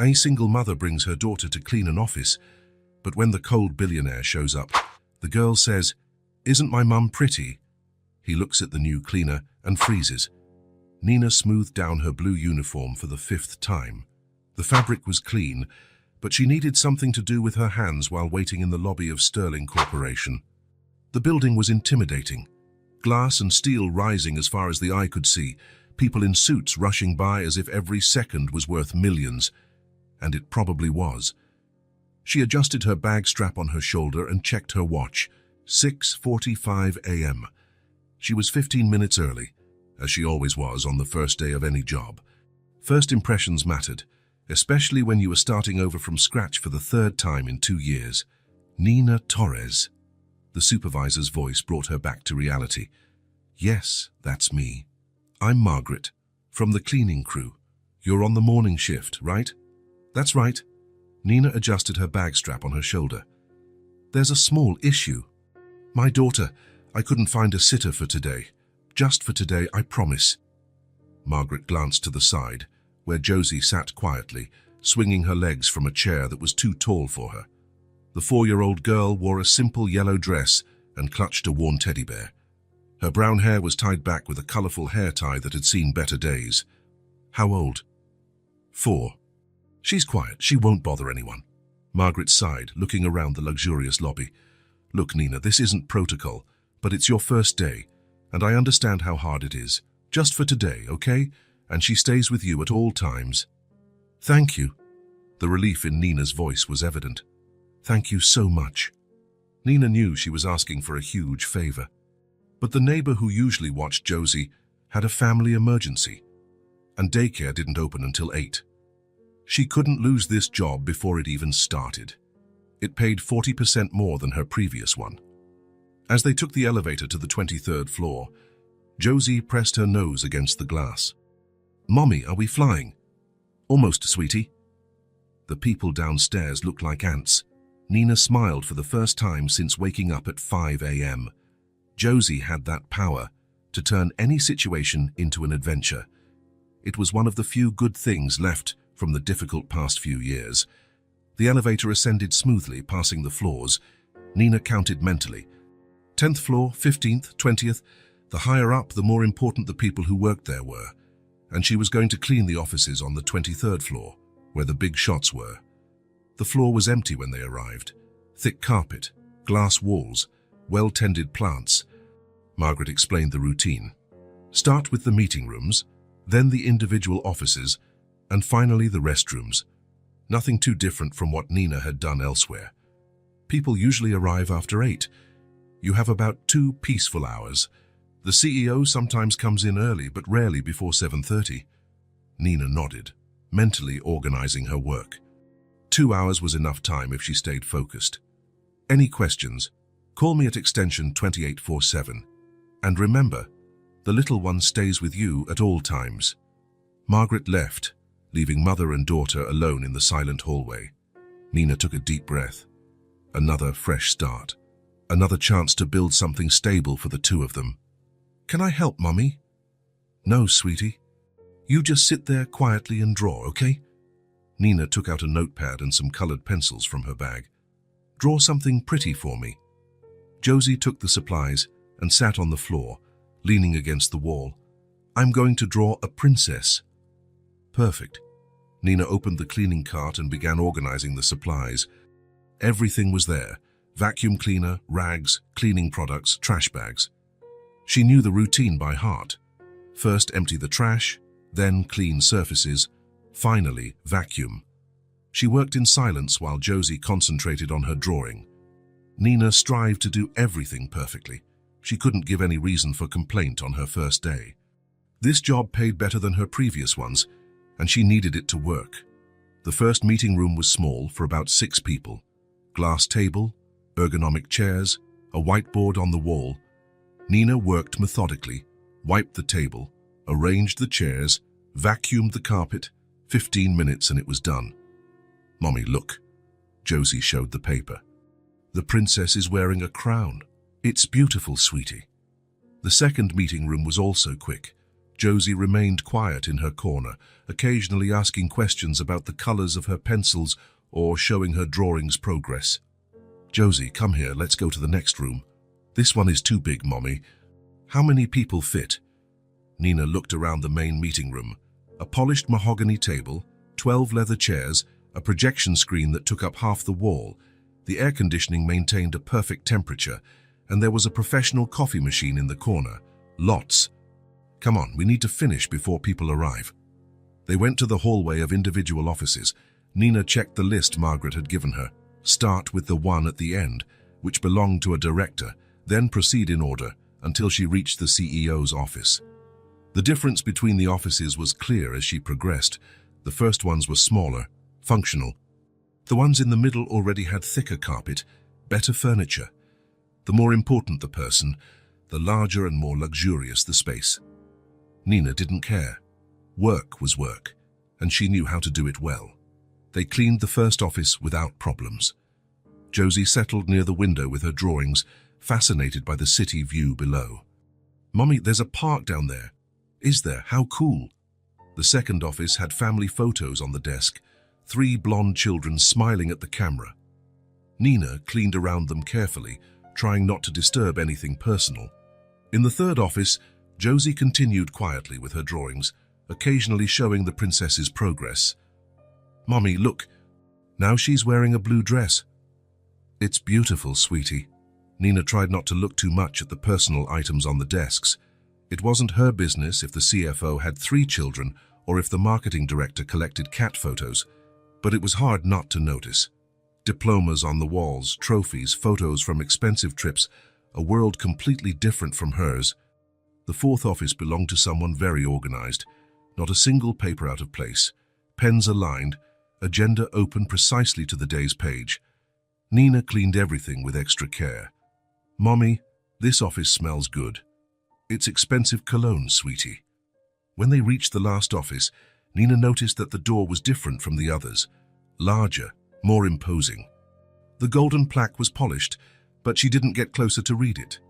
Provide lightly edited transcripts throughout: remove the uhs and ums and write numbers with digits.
A single mother brings her daughter to clean an office, but when the cold billionaire shows up, the girl says, "Isn't my mum pretty?" He looks at the new cleaner and freezes. Nina smoothed down her blue uniform for the 5th time. The fabric was clean, but she needed something to do with her hands while waiting in the lobby of Sterling Corporation. The building was intimidating. Glass and steel rising as far as the eye could see, people in suits rushing by as if every second was worth millions. And it probably was. She adjusted her bag strap on her shoulder and checked her watch. 6:45 a.m. She was 15 minutes early, as she always was on the first day of any job. First impressions mattered, especially when you were starting over from scratch for the 3rd time in 2 years. Nina Torres. The supervisor's voice brought her back to reality. "Yes, that's me. I'm Margaret, from the cleaning crew. You're on the morning shift, right?" "That's right." Nina adjusted her bag strap on her shoulder. "There's a small issue. My daughter, I couldn't find a sitter for today. Just for today, I promise." Margaret glanced to the side, where Josie sat quietly, swinging her legs from a chair that was too tall for her. The 4-year-old girl wore a simple yellow dress and clutched a worn teddy bear. Her brown hair was tied back with a colorful hair tie that had seen better days. "How old?" "4. She's quiet. She won't bother anyone." Margaret sighed, looking around the luxurious lobby. "Look, Nina, this isn't protocol, but it's your first day, and I understand how hard it is. Just for today, okay? And she stays with you at all times." "Thank you." The relief in Nina's voice was evident. "Thank you so much." Nina knew she was asking for a huge favor. But the neighbor who usually watched Josie had a family emergency, and daycare didn't open until 8. She couldn't lose this job before it even started. It paid 40% more than her previous one. As they took the elevator to the 23rd floor, Josie pressed her nose against the glass. "Mommy, are we flying?" "Almost, sweetie." The people downstairs looked like ants. Nina smiled for the first time since waking up at 5 a.m. Josie had that power to turn any situation into an adventure. It was one of the few good things left from the difficult past few years. The elevator ascended smoothly, passing the floors. Nina counted mentally. 10th floor, 15th, 20th. The higher up, the more important the people who worked there were. And she was going to clean the offices on the 23rd floor, where the big shots were. The floor was empty when they arrived. Thick carpet, glass walls, well-tended plants. Margaret explained the routine. Start with the meeting rooms, then the individual offices, and finally the restrooms. Nothing too different from what Nina had done elsewhere. People usually arrive after 8. You have about 2 peaceful hours. The CEO sometimes comes in early, but rarely before 7:30. Nina nodded, mentally organizing her work. 2 hours was enough time if she stayed focused. "Any questions? Call me at extension 2847. And remember, the little one stays with you at all times." Margaret left, leaving mother and daughter alone in the silent hallway. Nina took a deep breath. Another fresh start. Another chance to build something stable for the two of them. "Can I help, Mummy?" "No, sweetie. You just sit there quietly and draw, okay?" Nina took out a notepad and some colored pencils from her bag. "Draw something pretty for me." Josie took the supplies and sat on the floor, leaning against the wall. "I'm going to draw a princess." "Perfect." Nina opened the cleaning cart and began organizing the supplies. Everything was there. Vacuum cleaner, rags, cleaning products, trash bags. She knew the routine by heart. First empty the trash, then clean surfaces, finally vacuum. She worked in silence while Josie concentrated on her drawing. Nina strived to do everything perfectly. She couldn't give any reason for complaint on her first day. This job paid better than her previous ones, and she needed it to work. The first meeting room was small, for about 6 people. Glass table, ergonomic chairs, a whiteboard on the wall. Nina worked methodically, wiped the table, arranged the chairs, vacuumed the carpet. 15 minutes and it was done. "Mommy, look." Josie showed the paper. "The princess is wearing a crown. It's beautiful, sweetie." The second meeting room was also quick. Josie remained quiet in her corner, occasionally asking questions about the colors of her pencils or showing her drawings' progress. "Josie, come here, let's go to the next room. This one is too big, Mommy. How many people fit?" Nina looked around the main meeting room. A polished mahogany table, 12 leather chairs, a projection screen that took up half the wall. The air conditioning maintained a perfect temperature, and there was a professional coffee machine in the corner. Lots. "Come on, we need to finish before people arrive." They went to the hallway of individual offices. Nina checked the list Margaret had given her. Start with the one at the end, which belonged to a director, then proceed in order until she reached the CEO's office. The difference between the offices was clear as she progressed. The first ones were smaller, functional. The ones in the middle already had thicker carpet, better furniture. The more important the person, the larger and more luxurious the space. Nina didn't care. Work was work, and she knew how to do it well. They cleaned the first office without problems. Josie settled near the window with her drawings, fascinated by the city view below. "Mommy, there's a park down there." "Is there? How cool." The second office had family photos on the desk, 3 blonde children smiling at the camera. Nina cleaned around them carefully, trying not to disturb anything personal. In the third office, Josie continued quietly with her drawings, occasionally showing the princess's progress. "Mommy, look. Now she's wearing a blue dress." "It's beautiful, sweetie." Nina tried not to look too much at the personal items on the desks. It wasn't her business if the CFO had 3 children or if the marketing director collected cat photos, but it was hard not to notice. Diplomas on the walls, trophies, photos from expensive trips, a world completely different from hers. The fourth office belonged to someone very organized. Not a single paper out of place. Pens aligned, agenda open precisely to the day's page. Nina cleaned everything with extra care. "Mommy, this office smells good." "It's expensive cologne, sweetie." When they reached the last office, Nina noticed that the door was different from the others. Larger, more imposing. The golden plaque was polished, but she didn't get closer to read it.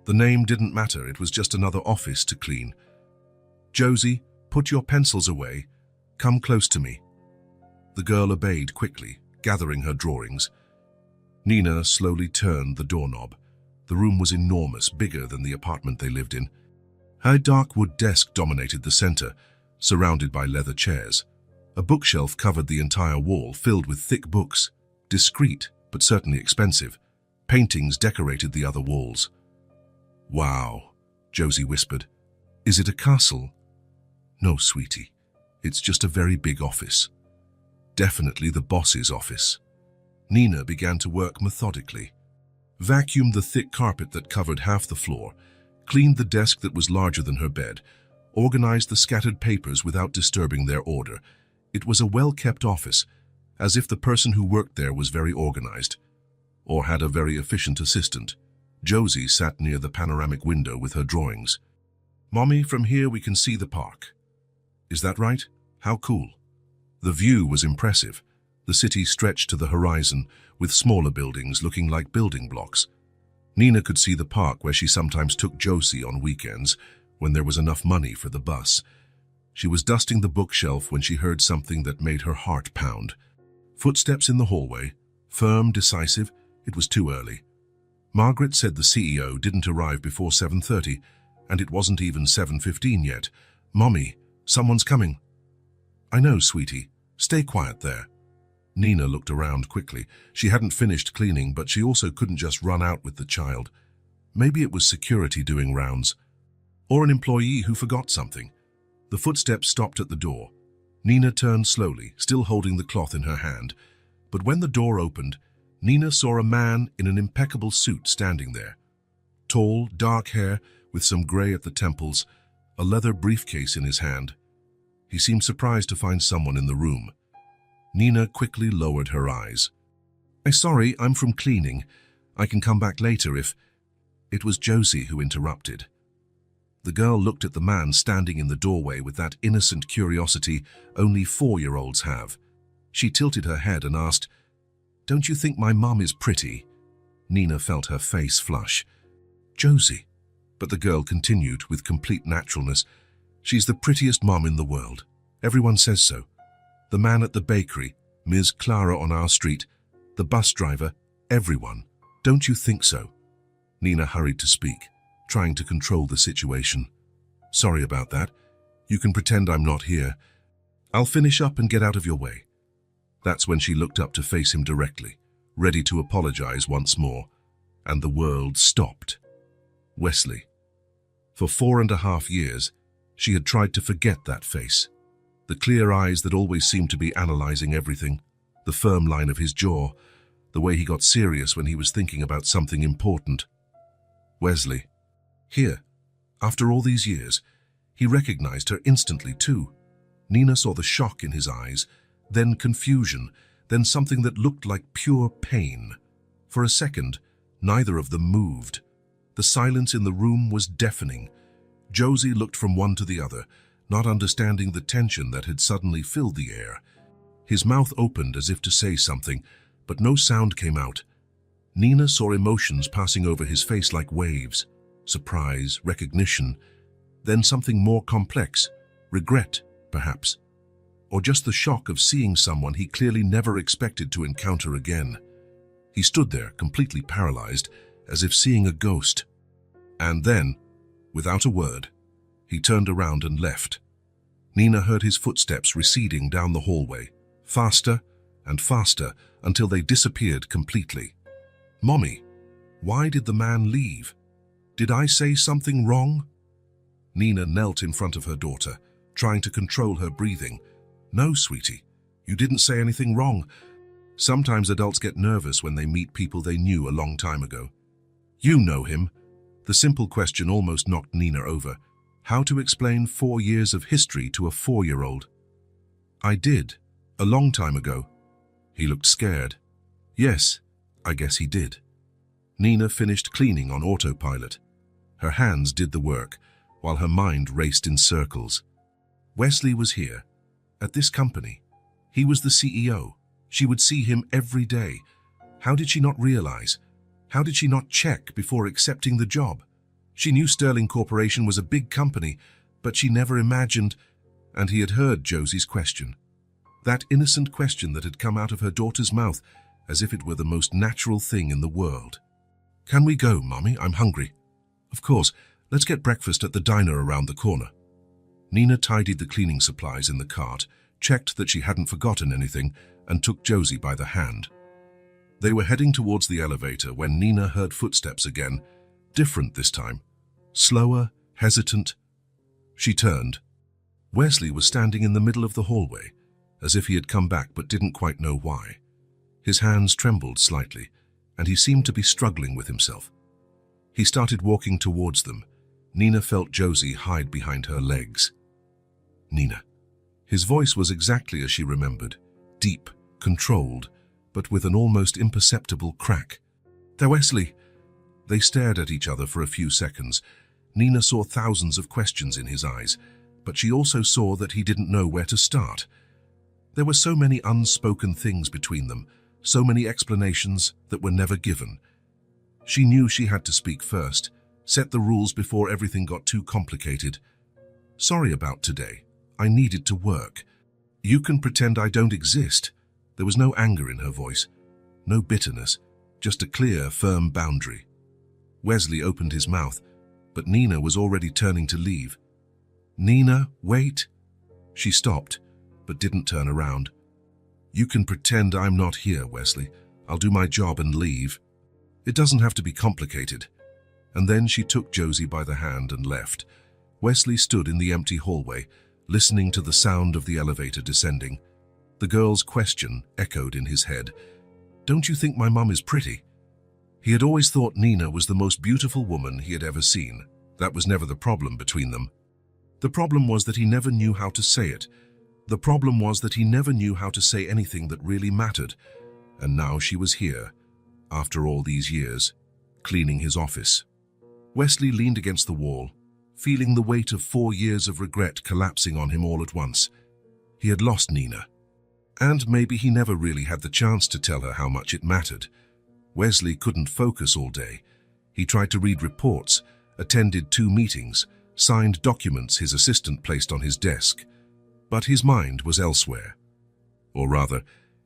The name didn't matter, it was just another office to clean. "Josie, put your pencils away. Come close to me." The girl obeyed quickly, gathering her drawings. Nina slowly turned the doorknob. The room was enormous, bigger than the apartment they lived in. Her dark wood desk dominated the center, surrounded by leather chairs. A bookshelf covered the entire wall, filled with thick books. Discreet, but certainly expensive. Paintings decorated the other walls. "Wow," Josie whispered. "Is it a castle?" "No, sweetie. It's just a very big office. Definitely the boss's office." Nina began to work methodically. Vacuumed the thick carpet that covered half the floor, cleaned the desk that was larger than her bed, organized the scattered papers without disturbing their order. It was a well-kept office, as if the person who worked there was very organized, or had a very efficient assistant. Josie sat near the panoramic window with her drawings. "Mommy, from here we can see the park." "Is that right? How cool." The view was impressive. The city stretched to the horizon, with smaller buildings looking like building blocks. Nina could see the park where she sometimes took Josie on weekends, when there was enough money for the bus. She was dusting the bookshelf when she heard something that made her heart pound. Footsteps in the hallway, firm, decisive. It was too early. Margaret said the CEO didn't arrive before 7:30, and it wasn't even 7:15 yet. "Mommy, someone's coming." "I know, sweetie. Stay quiet there." Nina looked around quickly. She hadn't finished cleaning, but she also couldn't just run out with the child. Maybe it was security doing rounds, or an employee who forgot something. The footsteps stopped at the door. Nina turned slowly, still holding the cloth in her hand. But when the door opened, Nina saw a man in an impeccable suit standing there. Tall, dark hair with some gray at the temples, a leather briefcase in his hand. He seemed surprised to find someone in the room. Nina quickly lowered her eyes. Sorry, I'm from cleaning. I can come back later if..." It was Josie who interrupted. The girl looked at the man standing in the doorway with that innocent curiosity only 4-year-olds have. She tilted her head and asked, "Don't you think my mum is pretty?" Nina felt her face flush. "Josie." But the girl continued with complete naturalness. She's the prettiest mom in the world. Everyone says so. The man at the bakery, Ms. Clara on our street, the bus driver, everyone. Don't you think so? Nina hurried to speak, trying to control the situation. Sorry about that. You can pretend I'm not here. I'll finish up and get out of your way. That's when she looked up to face him directly, ready to apologize once more, and the world stopped. Wesley. For 4.5 years, she had tried to forget that face. The clear eyes that always seemed to be analyzing everything, the firm line of his jaw, the way he got serious when he was thinking about something important. Wesley. Here, after all these years, he recognized her instantly too. Nina saw the shock in his eyes, then confusion, then something that looked like pure pain. For a second, neither of them moved. The silence in the room was deafening. Josie looked from one to the other, not understanding the tension that had suddenly filled the air. His mouth opened as if to say something, but no sound came out. Nina saw emotions passing over his face like waves. Surprise, recognition, then something more complex, regret, perhaps, or just the shock of seeing someone he clearly never expected to encounter again. He stood there, completely paralyzed, as if seeing a ghost. And then, without a word, he turned around and left. Nina heard his footsteps receding down the hallway, faster and faster until they disappeared completely. Mommy, why did the man leave? Did I say something wrong? Nina knelt in front of her daughter, trying to control her breathing. No, sweetie, you didn't say anything wrong. Sometimes adults get nervous when they meet people they knew a long time ago. You know him. The simple question almost knocked Nina over. How to explain 4 years of history to a 4-year-old? I did, a long time ago. He looked scared. Yes, I guess he did. Nina finished cleaning on autopilot. Her hands did the work, while her mind raced in circles. Wesley was here, at this company. He was the CEO. She would see him every day. How did she not realize? How did she not check before accepting the job? She knew Sterling Corporation was a big company, but she never imagined, and he had heard Josie's question. That innocent question that had come out of her daughter's mouth, as if it were the most natural thing in the world. Can we go, Mommy? I'm hungry. Of course, let's get breakfast at the diner around the corner. Nina tidied the cleaning supplies in the cart, checked that she hadn't forgotten anything, and took Josie by the hand. They were heading towards the elevator when Nina heard footsteps again, different this time. Slower, hesitant. She turned. Wesley was standing in the middle of the hallway, as if he had come back but didn't quite know why. His hands trembled slightly, and he seemed to be struggling with himself. He started walking towards them. Nina felt Josie hide behind her legs. Nina. His voice was exactly as she remembered, deep, controlled, but with an almost imperceptible crack. They're Wesley. They stared at each other for a few seconds. Nina saw thousands of questions in his eyes, but she also saw that he didn't know where to start. There were so many unspoken things between them, so many explanations that were never given. She knew she had to speak first, set the rules before everything got too complicated. Sorry about today. I needed to work. You can pretend I don't exist. There was no anger in her voice, no bitterness, just a clear, firm boundary. Wesley opened his mouth, but Nina was already turning to leave. Nina, wait. She stopped, but didn't turn around. You can pretend I'm not here, Wesley. I'll do my job and leave. It doesn't have to be complicated. And then she took Josie by the hand and left. Wesley stood in the empty hallway, listening to the sound of the elevator descending. The girl's question echoed in his head. Don't you think my mum is pretty? He had always thought Nina was the most beautiful woman he had ever seen. That was never the problem between them. The problem was that he never knew how to say it. The problem was that he never knew how to say anything that really mattered. And now she was here, after all these years, cleaning his office. Wesley leaned against the wall, feeling the weight of 4 years of regret collapsing on him all at once. He had lost Nina. And maybe he never really had the chance to tell her how much it mattered. Wesley couldn't focus all day. He tried to read reports, attended 2 meetings, signed documents his assistant placed on his desk, but his mind was elsewhere. Or rather,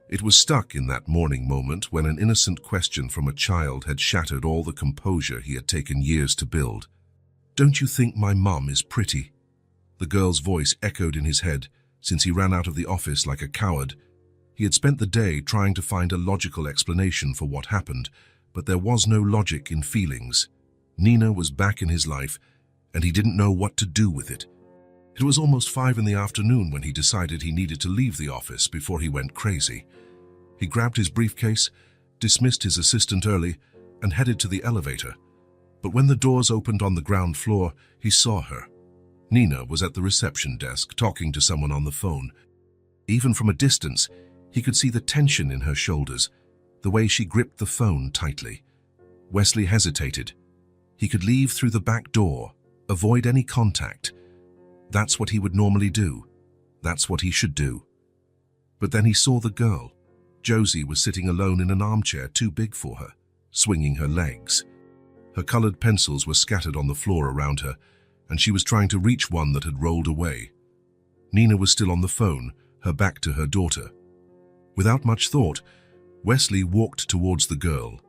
it was stuck in that morning moment when an innocent question from a child had shattered all the composure he had taken years to build. "Don't you think my mum is pretty?" The girl's voice echoed in his head since he ran out of the office like a coward. He had spent the day trying to find a logical explanation for what happened, but there was no logic in feelings. Nina was back in his life, and he didn't know what to do with it. It was almost 5 in the afternoon when he decided he needed to leave the office before he went crazy. He grabbed his briefcase, dismissed his assistant early, and headed to the elevator. But when the doors opened on the ground floor, he saw her. Nina was at the reception desk talking to someone on the phone. Even from a distance, he could see the tension in her shoulders, the way she gripped the phone tightly. Wesley hesitated. He could leave through the back door, avoid any contact. That's what he would normally do. That's what he should do. But then he saw the girl. Josie was sitting alone in an armchair too big for her, swinging her legs. Her colored pencils were scattered on the floor around her, and she was trying to reach one that had rolled away. Nina was still on the phone, her back to her daughter. Without much thought, Wesley walked towards the girl.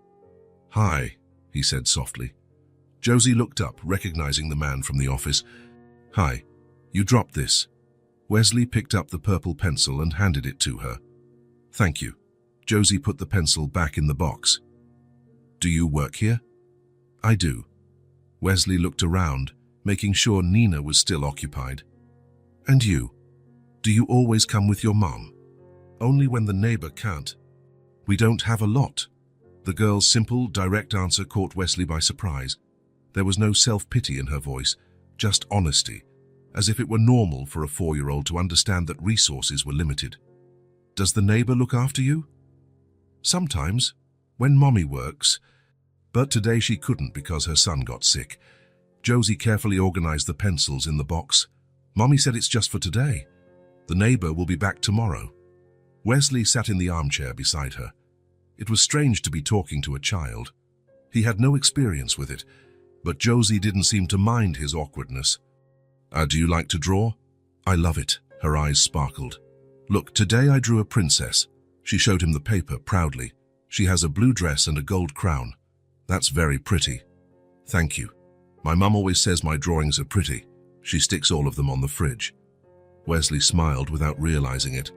"Hi," he said softly. Josie looked up, recognizing the man from the office. "Hi, you dropped this." Wesley picked up the purple pencil and handed it to her. "Thank you." Josie put the pencil back in the box. "Do you work here?" "I do." Wesley looked around, making sure Nina was still occupied. "And you? Do you always come with your mom?" "Only when the neighbor can't." "We don't have a lot." The girl's simple, direct answer caught Wesley by surprise. There was no self-pity in her voice, just honesty, as if it were normal for a 4-year-old to understand that resources were limited. "Does the neighbor look after you?" "Sometimes, when mommy works." But today she couldn't because her son got sick. Josie carefully organized the pencils in the box. "Mommy said it's just for today. The neighbor will be back tomorrow." Wesley sat in the armchair beside her. It was strange to be talking to a child. He had no experience with it, but Josie didn't seem to mind his awkwardness. "Do you like to draw?" "I love it." Her eyes sparkled. "Look, today I drew a princess." She showed him the paper proudly. "She has a blue dress and a gold crown. That's very pretty." "Thank you. My mum always says my drawings are pretty. She sticks all of them on the fridge." Wesley smiled without realizing it.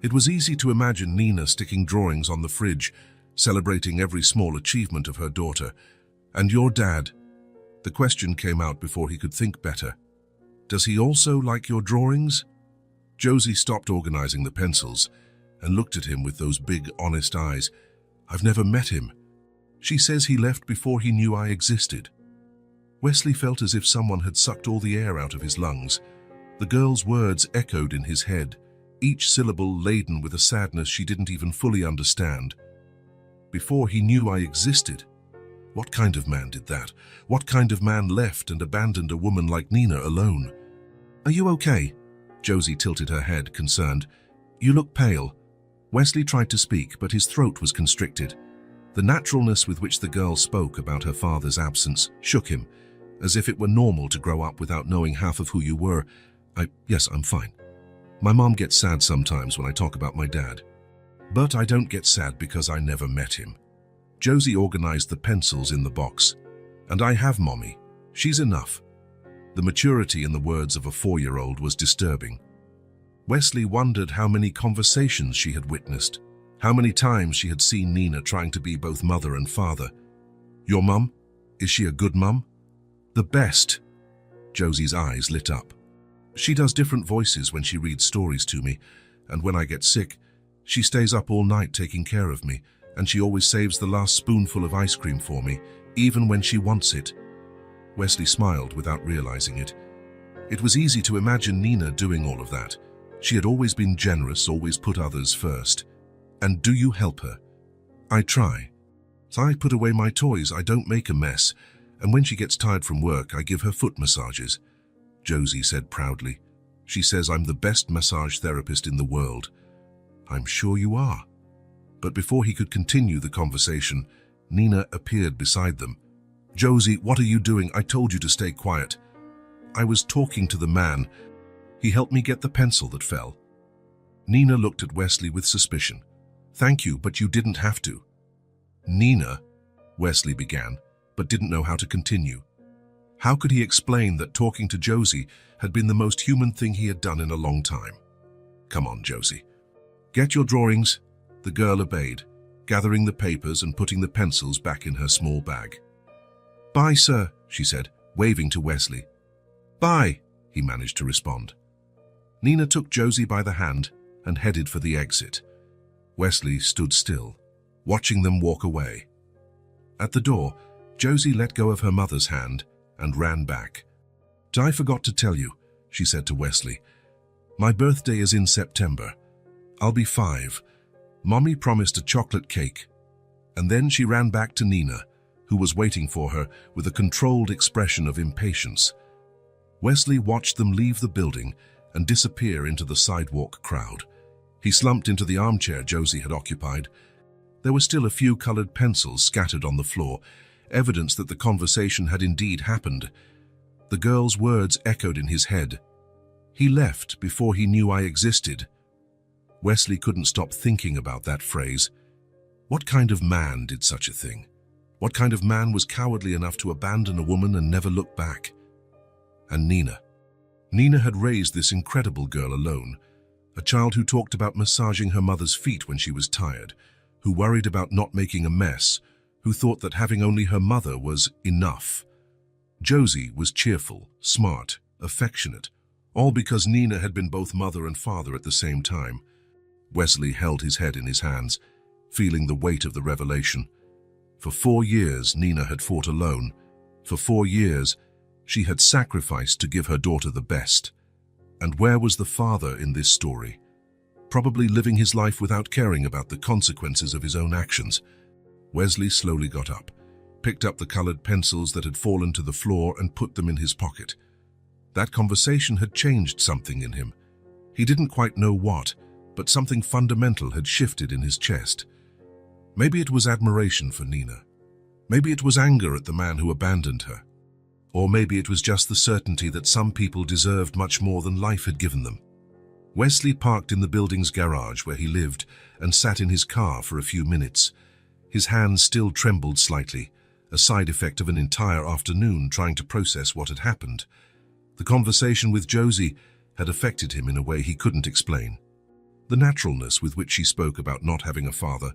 It was easy to imagine Nina sticking drawings on the fridge, celebrating every small achievement of her daughter. "And your dad?" The question came out before he could think better. "Does he also like your drawings?" Josie stopped organizing the pencils and looked at him with those big, honest eyes. "I've never met him. She says he left before he knew I existed." Wesley felt as if someone had sucked all the air out of his lungs. The girl's words echoed in his head, each syllable laden with a sadness she didn't even fully understand. "Before he knew I existed." What kind of man did that? What kind of man left and abandoned a woman like Nina alone? "Are you okay?" Josie tilted her head, concerned. "You look pale." Wesley tried to speak, but his throat was constricted. The naturalness with which the girl spoke about her father's absence shook him, as if it were normal to grow up without knowing half of who you were. Yes, I'm fine. My mom gets sad sometimes when I talk about my dad. But I don't get sad because I never met him." Josie organized the pencils in the box. "And I have mommy. She's enough." The maturity in the words of a 4-year-old was disturbing. Wesley wondered how many conversations she had witnessed, how many times she had seen Nina trying to be both mother and father. "Your mum? Is she a good mum?" "The best." Josie's eyes lit up. "She does different voices when she reads stories to me, and when I get sick, she stays up all night taking care of me, and she always saves the last spoonful of ice cream for me, even when she wants it." Wesley smiled without realizing it. It was easy to imagine Nina doing all of that. She had always been generous, always put others first. "And do you help her?" "I try. I put away my toys, I don't make a mess, and when she gets tired from work, I give her foot massages." Josie said proudly. "She says I'm the best massage therapist in the world." "I'm sure you are." But before he could continue the conversation, Nina appeared beside them. "Josie, what are you doing? I told you to stay quiet." I was talking to the man. He helped me get the pencil that fell. Nina looked at Wesley with suspicion. Thank you, but you didn't have to. Nina, Wesley began, but didn't know how to continue. How could he explain that talking to Josie had been the most human thing he had done in a long time? Come on, Josie. Get your drawings. The girl obeyed, gathering the papers and putting the pencils back in her small bag. Bye, sir, she said, waving to Wesley. Bye, he managed to respond. Nina took Josie by the hand and headed for the exit. Wesley stood still, watching them walk away. At the door, Josie let go of her mother's hand and ran back. I forgot to tell you, she said to Wesley. My birthday is in September. I'll be 5. Mommy promised a chocolate cake. And then she ran back to Nina, who was waiting for her with a controlled expression of impatience. Wesley watched them leave the building and disappear into the sidewalk crowd. He slumped into the armchair Josie had occupied. There were still a few colored pencils scattered on the floor, evidence that the conversation had indeed happened. The girl's words echoed in his head. He left before he knew I existed. Wesley couldn't stop thinking about that phrase. What kind of man did such a thing? What kind of man was cowardly enough to abandon a woman and never look back? And Nina. Nina had raised this incredible girl alone, a child who talked about massaging her mother's feet when she was tired, who worried about not making a mess, who thought that having only her mother was enough. Josie was cheerful, smart, affectionate, all because Nina had been both mother and father at the same time. Wesley held his head in his hands, feeling the weight of the revelation. For 4 years, Nina had fought alone. For 4 years, she had sacrificed to give her daughter the best. And where was the father in this story? Probably living his life without caring about the consequences of his own actions. Wesley slowly got up, picked up the colored pencils that had fallen to the floor and put them in his pocket. That conversation had changed something in him. He didn't quite know what, but something fundamental had shifted in his chest. Maybe it was admiration for Nina. Maybe it was anger at the man who abandoned her. Or maybe it was just the certainty that some people deserved much more than life had given them. Wesley parked in the building's garage where he lived and sat in his car for a few minutes. His hands still trembled slightly, a side effect of an entire afternoon trying to process what had happened. The conversation with Josie had affected him in a way he couldn't explain. The naturalness with which she spoke about not having a father,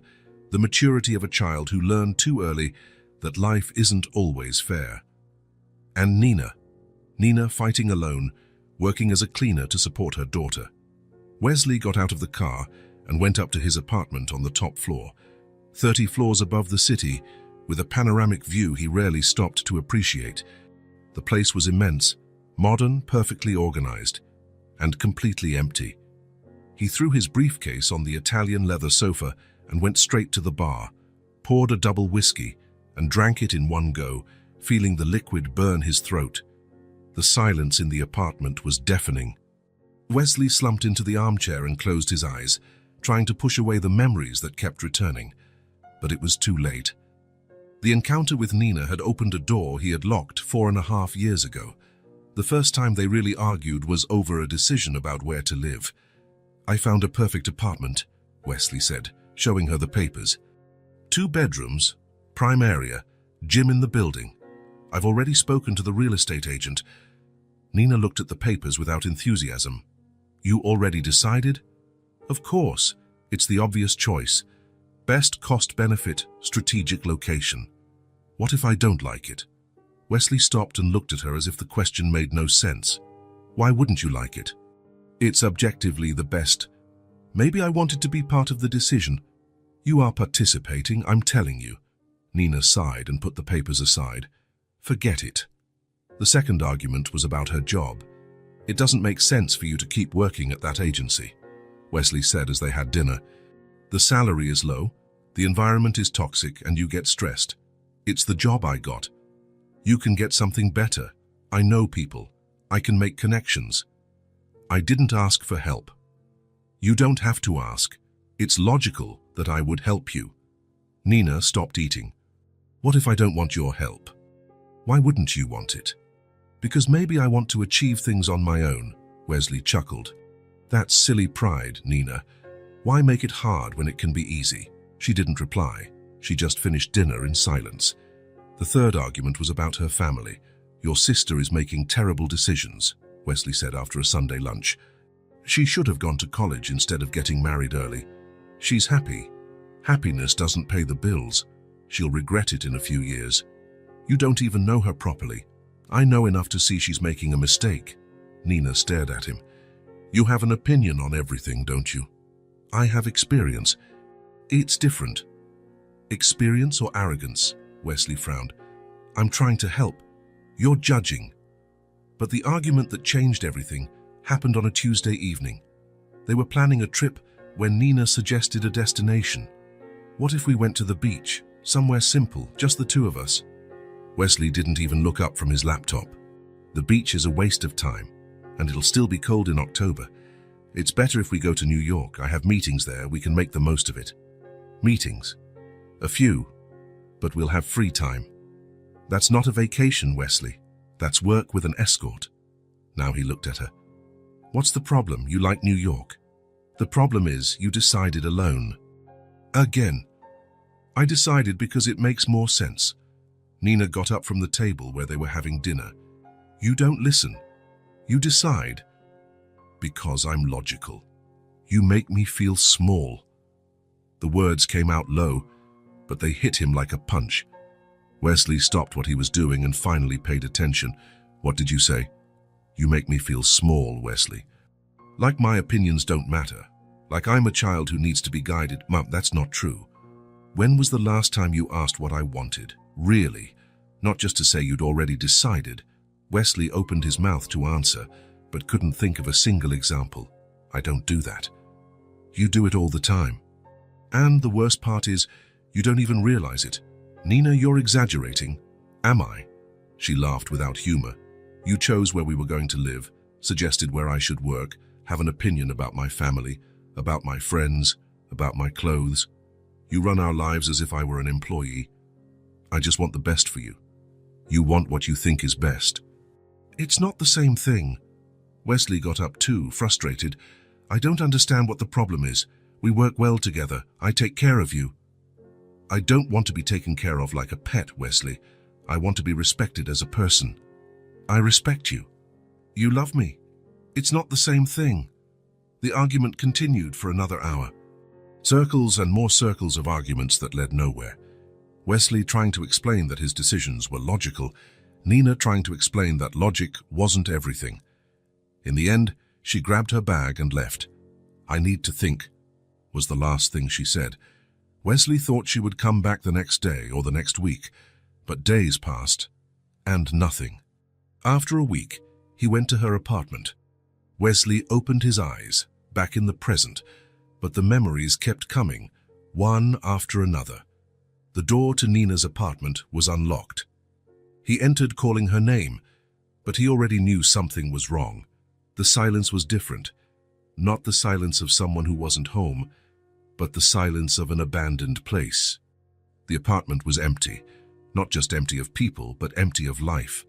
the maturity of a child who learned too early that life isn't always fair. And Nina fighting alone, working as a cleaner to support her daughter. Wesley got out of the car and went up to his apartment on the top floor, 30 floors above the city, with a panoramic view he rarely stopped to appreciate. The place was immense, modern, perfectly organized, and completely empty. He threw his briefcase on the Italian leather sofa and went straight to the bar, poured a double whiskey, and drank it in one go, feeling the liquid burn his throat. The silence in the apartment was deafening. Wesley slumped into the armchair and closed his eyes, trying to push away the memories that kept returning. But it was too late. The encounter with Nina had opened a door he had locked 4.5 years ago. The first time they really argued was over a decision about where to live. I found a perfect apartment, Wesley said, showing her the papers. 2 bedrooms, prime area, gym in the building. I've already spoken to the real estate agent. Nina looked at the papers without enthusiasm. You already decided? Of course, it's the obvious choice. Best cost-benefit, strategic location. What if I don't like it? Wesley stopped and looked at her as if the question made no sense. Why wouldn't you like it? It's objectively the best. Maybe I wanted to be part of the decision. You are participating, I'm telling you. Nina sighed and put the papers aside. Forget it. The second argument was about her job. It doesn't make sense for you to keep working at that agency, Wesley said as they had dinner. The salary is low, the environment is toxic, and you get stressed. It's the job I got. You can get something better. I know people. I can make connections. I didn't ask for help. You don't have to ask. It's logical that I would help you. Nina stopped eating. What if I don't want your help? Why wouldn't you want it? Because maybe I want to achieve things on my own, Wesley chuckled. That's silly pride, Nina. Why make it hard when it can be easy? She didn't reply. She just finished dinner in silence. The third argument was about her family. Your sister is making terrible decisions, Wesley said after a Sunday lunch. She should have gone to college instead of getting married early. She's happy. Happiness doesn't pay the bills. She'll regret it in a few years. You don't even know her properly. I know enough to see she's making a mistake. Nina stared at him. You have an opinion on everything, don't you? I have experience. It's different. Experience or arrogance? Wesley frowned. I'm trying to help. You're judging. But the argument that changed everything happened on a Tuesday evening. They were planning a trip when Nina suggested a destination. What if we went to the beach, somewhere simple, just the two of us? Wesley didn't even look up from his laptop. The beach is a waste of time, and it'll still be cold in October. It's better if we go to New York. I have meetings there. We can make the most of it. Meetings? A few, but we'll have free time. That's not a vacation, Wesley. That's work with an escort. Now he looked at her. What's the problem? You like New York. The problem is you decided alone. Again. I decided because it makes more sense. Nina got up from the table where they were having dinner. You don't listen. You decide. Because I'm logical. You make me feel small. The words came out low, but they hit him like a punch. Wesley stopped what he was doing and finally paid attention. What did you say? You make me feel small, Wesley. Like my opinions don't matter. Like I'm a child who needs to be guided. Mum, that's not true. When was the last time you asked what I wanted? Really? Not just to say you'd already decided. Wesley opened his mouth to answer, but couldn't think of a single example. I don't do that. You do it all the time. And the worst part is, you don't even realize it. Nina, you're exaggerating. Am I? She laughed without humor. You chose where we were going to live, suggested where I should work, have an opinion about my family, about my friends, about my clothes. You run our lives as if I were an employee. I just want the best for you. You want what you think is best. It's not the same thing. Wesley got up too, frustrated. I don't understand what the problem is. We work well together. I take care of you. I don't want to be taken care of like a pet, Wesley. I want to be respected as a person. I respect you. You love me. It's not the same thing. The argument continued for another hour. Circles and more circles of arguments that led nowhere. Wesley trying to explain that his decisions were logical, Nina trying to explain that logic wasn't everything. In the end, she grabbed her bag and left. I need to think, was the last thing she said. Wesley thought she would come back the next day or the next week, but days passed, and nothing. After a week, he went to her apartment. Wesley opened his eyes, back in the present, but the memories kept coming, one after another. The door to Nina's apartment was unlocked. He entered calling her name, but he already knew something was wrong. The silence was different. Not the silence of someone who wasn't home, but the silence of an abandoned place. The apartment was empty, not just empty of people, but empty of life.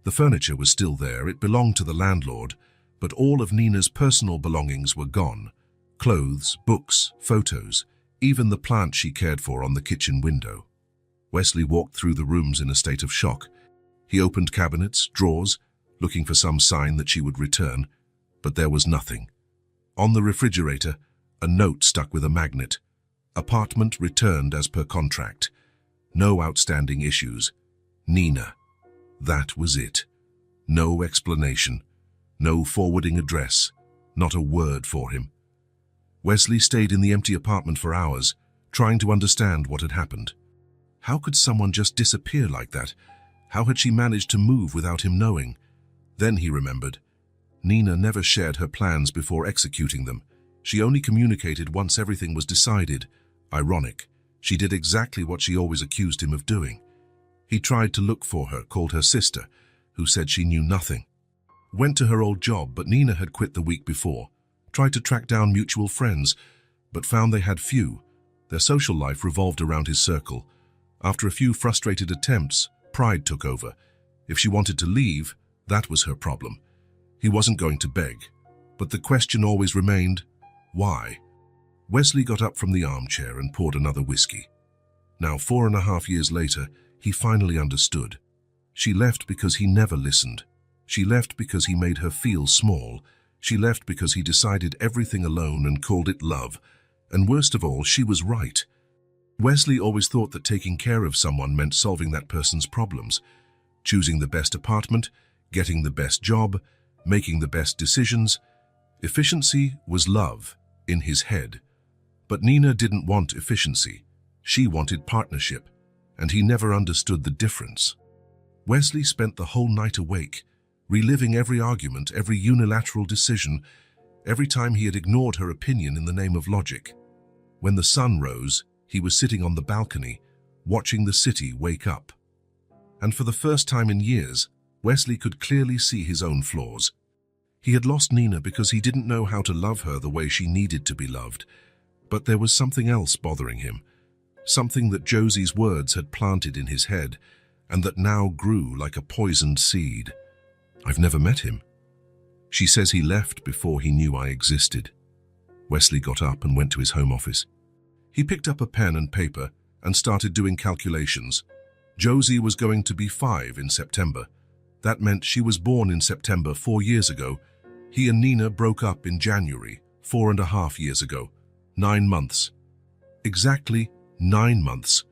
The furniture was still there, it belonged to the landlord, but all of Nina's personal belongings were gone. Clothes, books, photos, even the plant she cared for on the kitchen window. Wesley walked through the rooms in a state of shock. He opened cabinets, drawers, looking for some sign that she would return, but there was nothing. On the refrigerator, a note stuck with a magnet. Apartment returned as per contract. No outstanding issues. Nina. That was it. No explanation. No forwarding address. Not a word for him. Wesley stayed in the empty apartment for hours, trying to understand what had happened. How could someone just disappear like that? How had she managed to move without him knowing? Then he remembered. Nina never shared her plans before executing them. She only communicated once everything was decided. Ironic. She did exactly what she always accused him of doing. He tried to look for her, called her sister, who said she knew nothing. Went to her old job, but Nina had quit the week before. Tried to track down mutual friends, but found they had few. Their social life revolved around his circle. After a few frustrated attempts, pride took over. If she wanted to leave, That was her problem. He wasn't going to beg, but the question always remained, why? Wesley got up from the armchair and poured another whiskey. Now, 4.5 years later, he finally understood. She left because he never listened. She left because he made her feel small. She left because he decided everything alone and called it love. And worst of all, she was right. Wesley always thought that taking care of someone meant solving that person's problems. Choosing the best apartment, getting the best job, making the best decisions. Efficiency was love in his head. But Nina didn't want efficiency. She wanted partnership, and he never understood the difference. Wesley spent the whole night awake, reliving every argument, every unilateral decision, every time he had ignored her opinion in the name of logic. When the sun rose, he was sitting on the balcony, watching the city wake up. And for the first time in years, Wesley could clearly see his own flaws. He had lost Nina because he didn't know how to love her the way she needed to be loved. But there was something else bothering him, something that Josie's words had planted in his head, and that now grew like a poisoned seed. I've never met him. She says he left before he knew I existed. Wesley got up and went to his home office. He picked up a pen and paper and started doing calculations. Josie was going to be 5 in September. That meant she was born in September 4 years ago. He and Nina broke up in January, 4.5 years ago. 9 months. Exactly 9 months.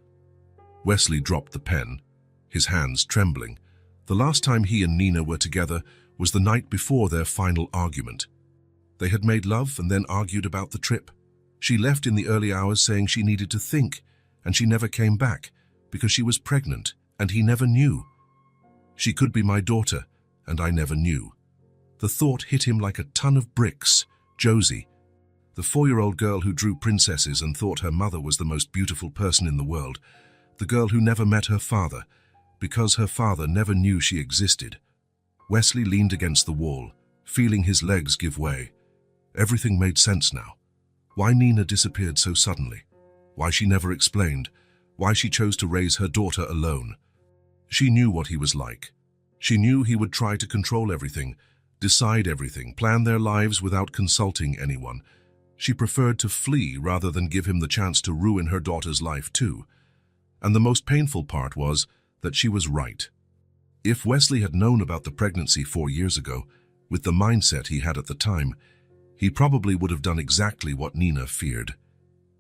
Wesley dropped the pen, his hands trembling. The last time he and Nina were together was the night before their final argument. They had made love and then argued about the trip. She left in the early hours saying she needed to think, and she never came back because she was pregnant, and he never knew. She could be my daughter, and I never knew. The thought hit him like a ton of bricks. Josie, the 4-year-old girl who drew princesses and thought her mother was the most beautiful person in the world. The girl who never met her father, because her father never knew she existed. Wesley leaned against the wall, feeling his legs give way. Everything made sense now. Why Nina disappeared so suddenly. Why she never explained. Why she chose to raise her daughter alone. She knew what he was like. She knew he would try to control everything, decide everything, plan their lives without consulting anyone. She preferred to flee rather than give him the chance to ruin her daughter's life too. And the most painful part was that she was right. If Wesley had known about the pregnancy 4 years ago, with the mindset he had at the time, he probably would have done exactly what Nina feared.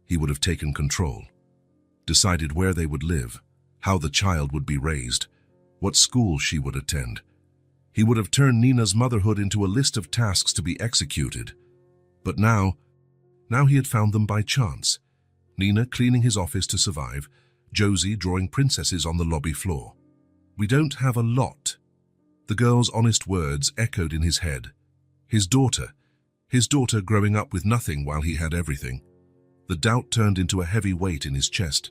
He would have taken control, decided where they would live, how the child would be raised, what school she would attend. He would have turned Nina's motherhood into a list of tasks to be executed. But now he had found them by chance. Nina cleaning his office to survive, Josie drawing princesses on the lobby floor. We don't have a lot. The girl's honest words echoed in his head. His daughter growing up with nothing while he had everything. The doubt turned into a heavy weight in his chest.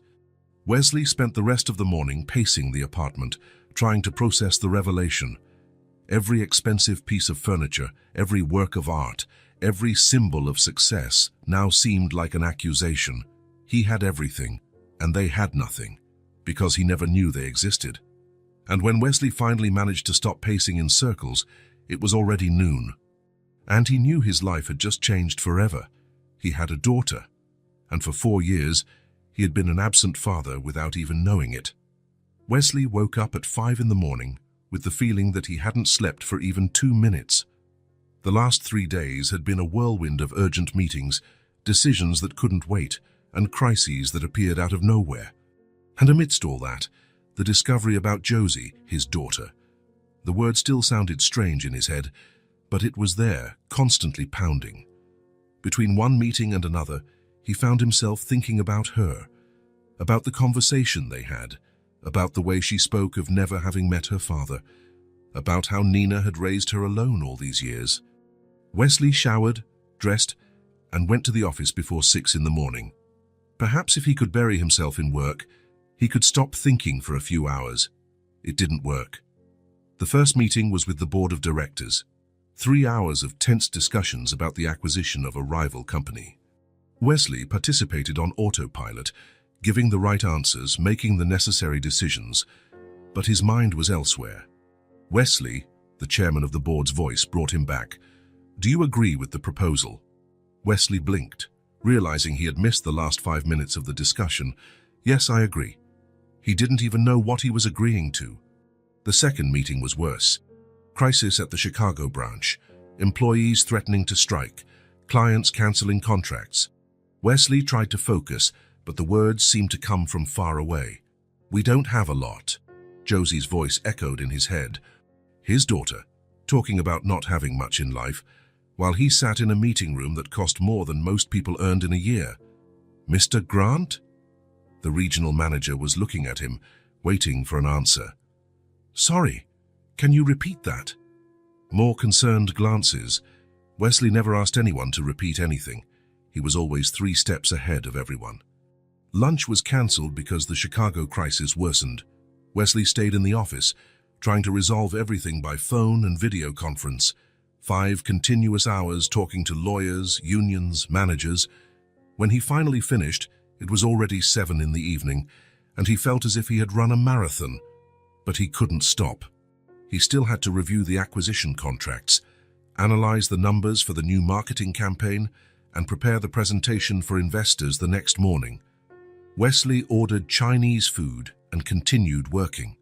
Wesley spent the rest of the morning pacing the apartment, trying to process the revelation. Every expensive piece of furniture, every work of art, every symbol of success now seemed like an accusation. He had everything, and they had nothing, because he never knew they existed. And when Wesley finally managed to stop pacing in circles, it was already noon. And he knew his life had just changed forever. He had a daughter, and for 4 years, he had been an absent father without even knowing it. Wesley woke up at 5 in the morning with the feeling that he hadn't slept for even 2 minutes. The last 3 days had been a whirlwind of urgent meetings, decisions that couldn't wait, and crises that appeared out of nowhere. And amidst all that, the discovery about Josie, his daughter. The word still sounded strange in his head, but it was there, constantly pounding. Between one meeting and another, he found himself thinking about her, about the conversation they had, about the way she spoke of never having met her father, about how Nina had raised her alone all these years. Wesley showered, dressed, and went to the office before 6 in the morning. Perhaps if he could bury himself in work, he could stop thinking for a few hours. It didn't work. The first meeting was with the board of directors. 3 hours of tense discussions about the acquisition of a rival company. Wesley participated on autopilot, giving the right answers, making the necessary decisions, but his mind was elsewhere. Wesley, The chairman of the board's voice brought him back. "Do you agree with the proposal?" Wesley blinked, realizing he had missed the last 5 minutes of the discussion. "Yes, I agree." He didn't even know what he was agreeing to. The second meeting was worse. Crisis at the Chicago branch, employees threatening to strike, clients canceling contracts. Wesley tried to focus, but the words seemed to come from far away. "We don't have a lot." Josie's voice echoed in his head. His daughter, talking about not having much in life, while he sat in a meeting room that cost more than most people earned in a year. "Mr. Grant?" The regional manager was looking at him, waiting for an answer. "Sorry, can you repeat that?" More concerned glances. Wesley never asked anyone to repeat anything. He was always 3 steps ahead of everyone. Lunch was cancelled because the Chicago crisis worsened. Wesley stayed in the office, trying to resolve everything by phone and video conference. 5 continuous hours talking to lawyers, unions, managers. When he finally finished, it was already 7 in the evening, and he felt as if he had run a marathon. But he couldn't stop. He still had to review the acquisition contracts, analyze the numbers for the new marketing campaign, and prepare the presentation for investors the next morning. Wesley ordered Chinese food and continued working.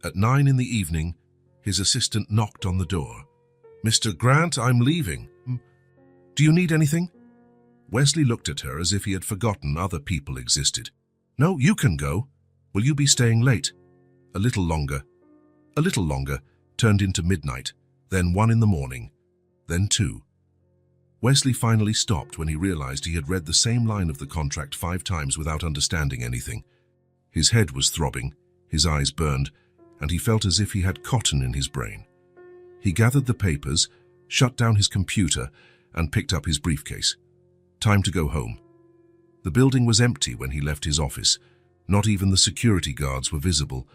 At 9 in the evening, his assistant knocked on the door. "Mr. Grant, I'm leaving. Do you need anything?" Wesley looked at her as if he had forgotten other people existed. "No, you can go. Will you be staying late?" A little longer. A little longer turned into midnight, then 1 in the morning, then 2. Wesley finally stopped when he realized he had read the same line of the contract 5 times without understanding anything. His head was throbbing, his eyes burned, and he felt as if he had cotton in his brain. He gathered the papers, shut down his computer, and picked up his briefcase. Time to go home. The building was empty when he left his office. Not even the security guards were visible,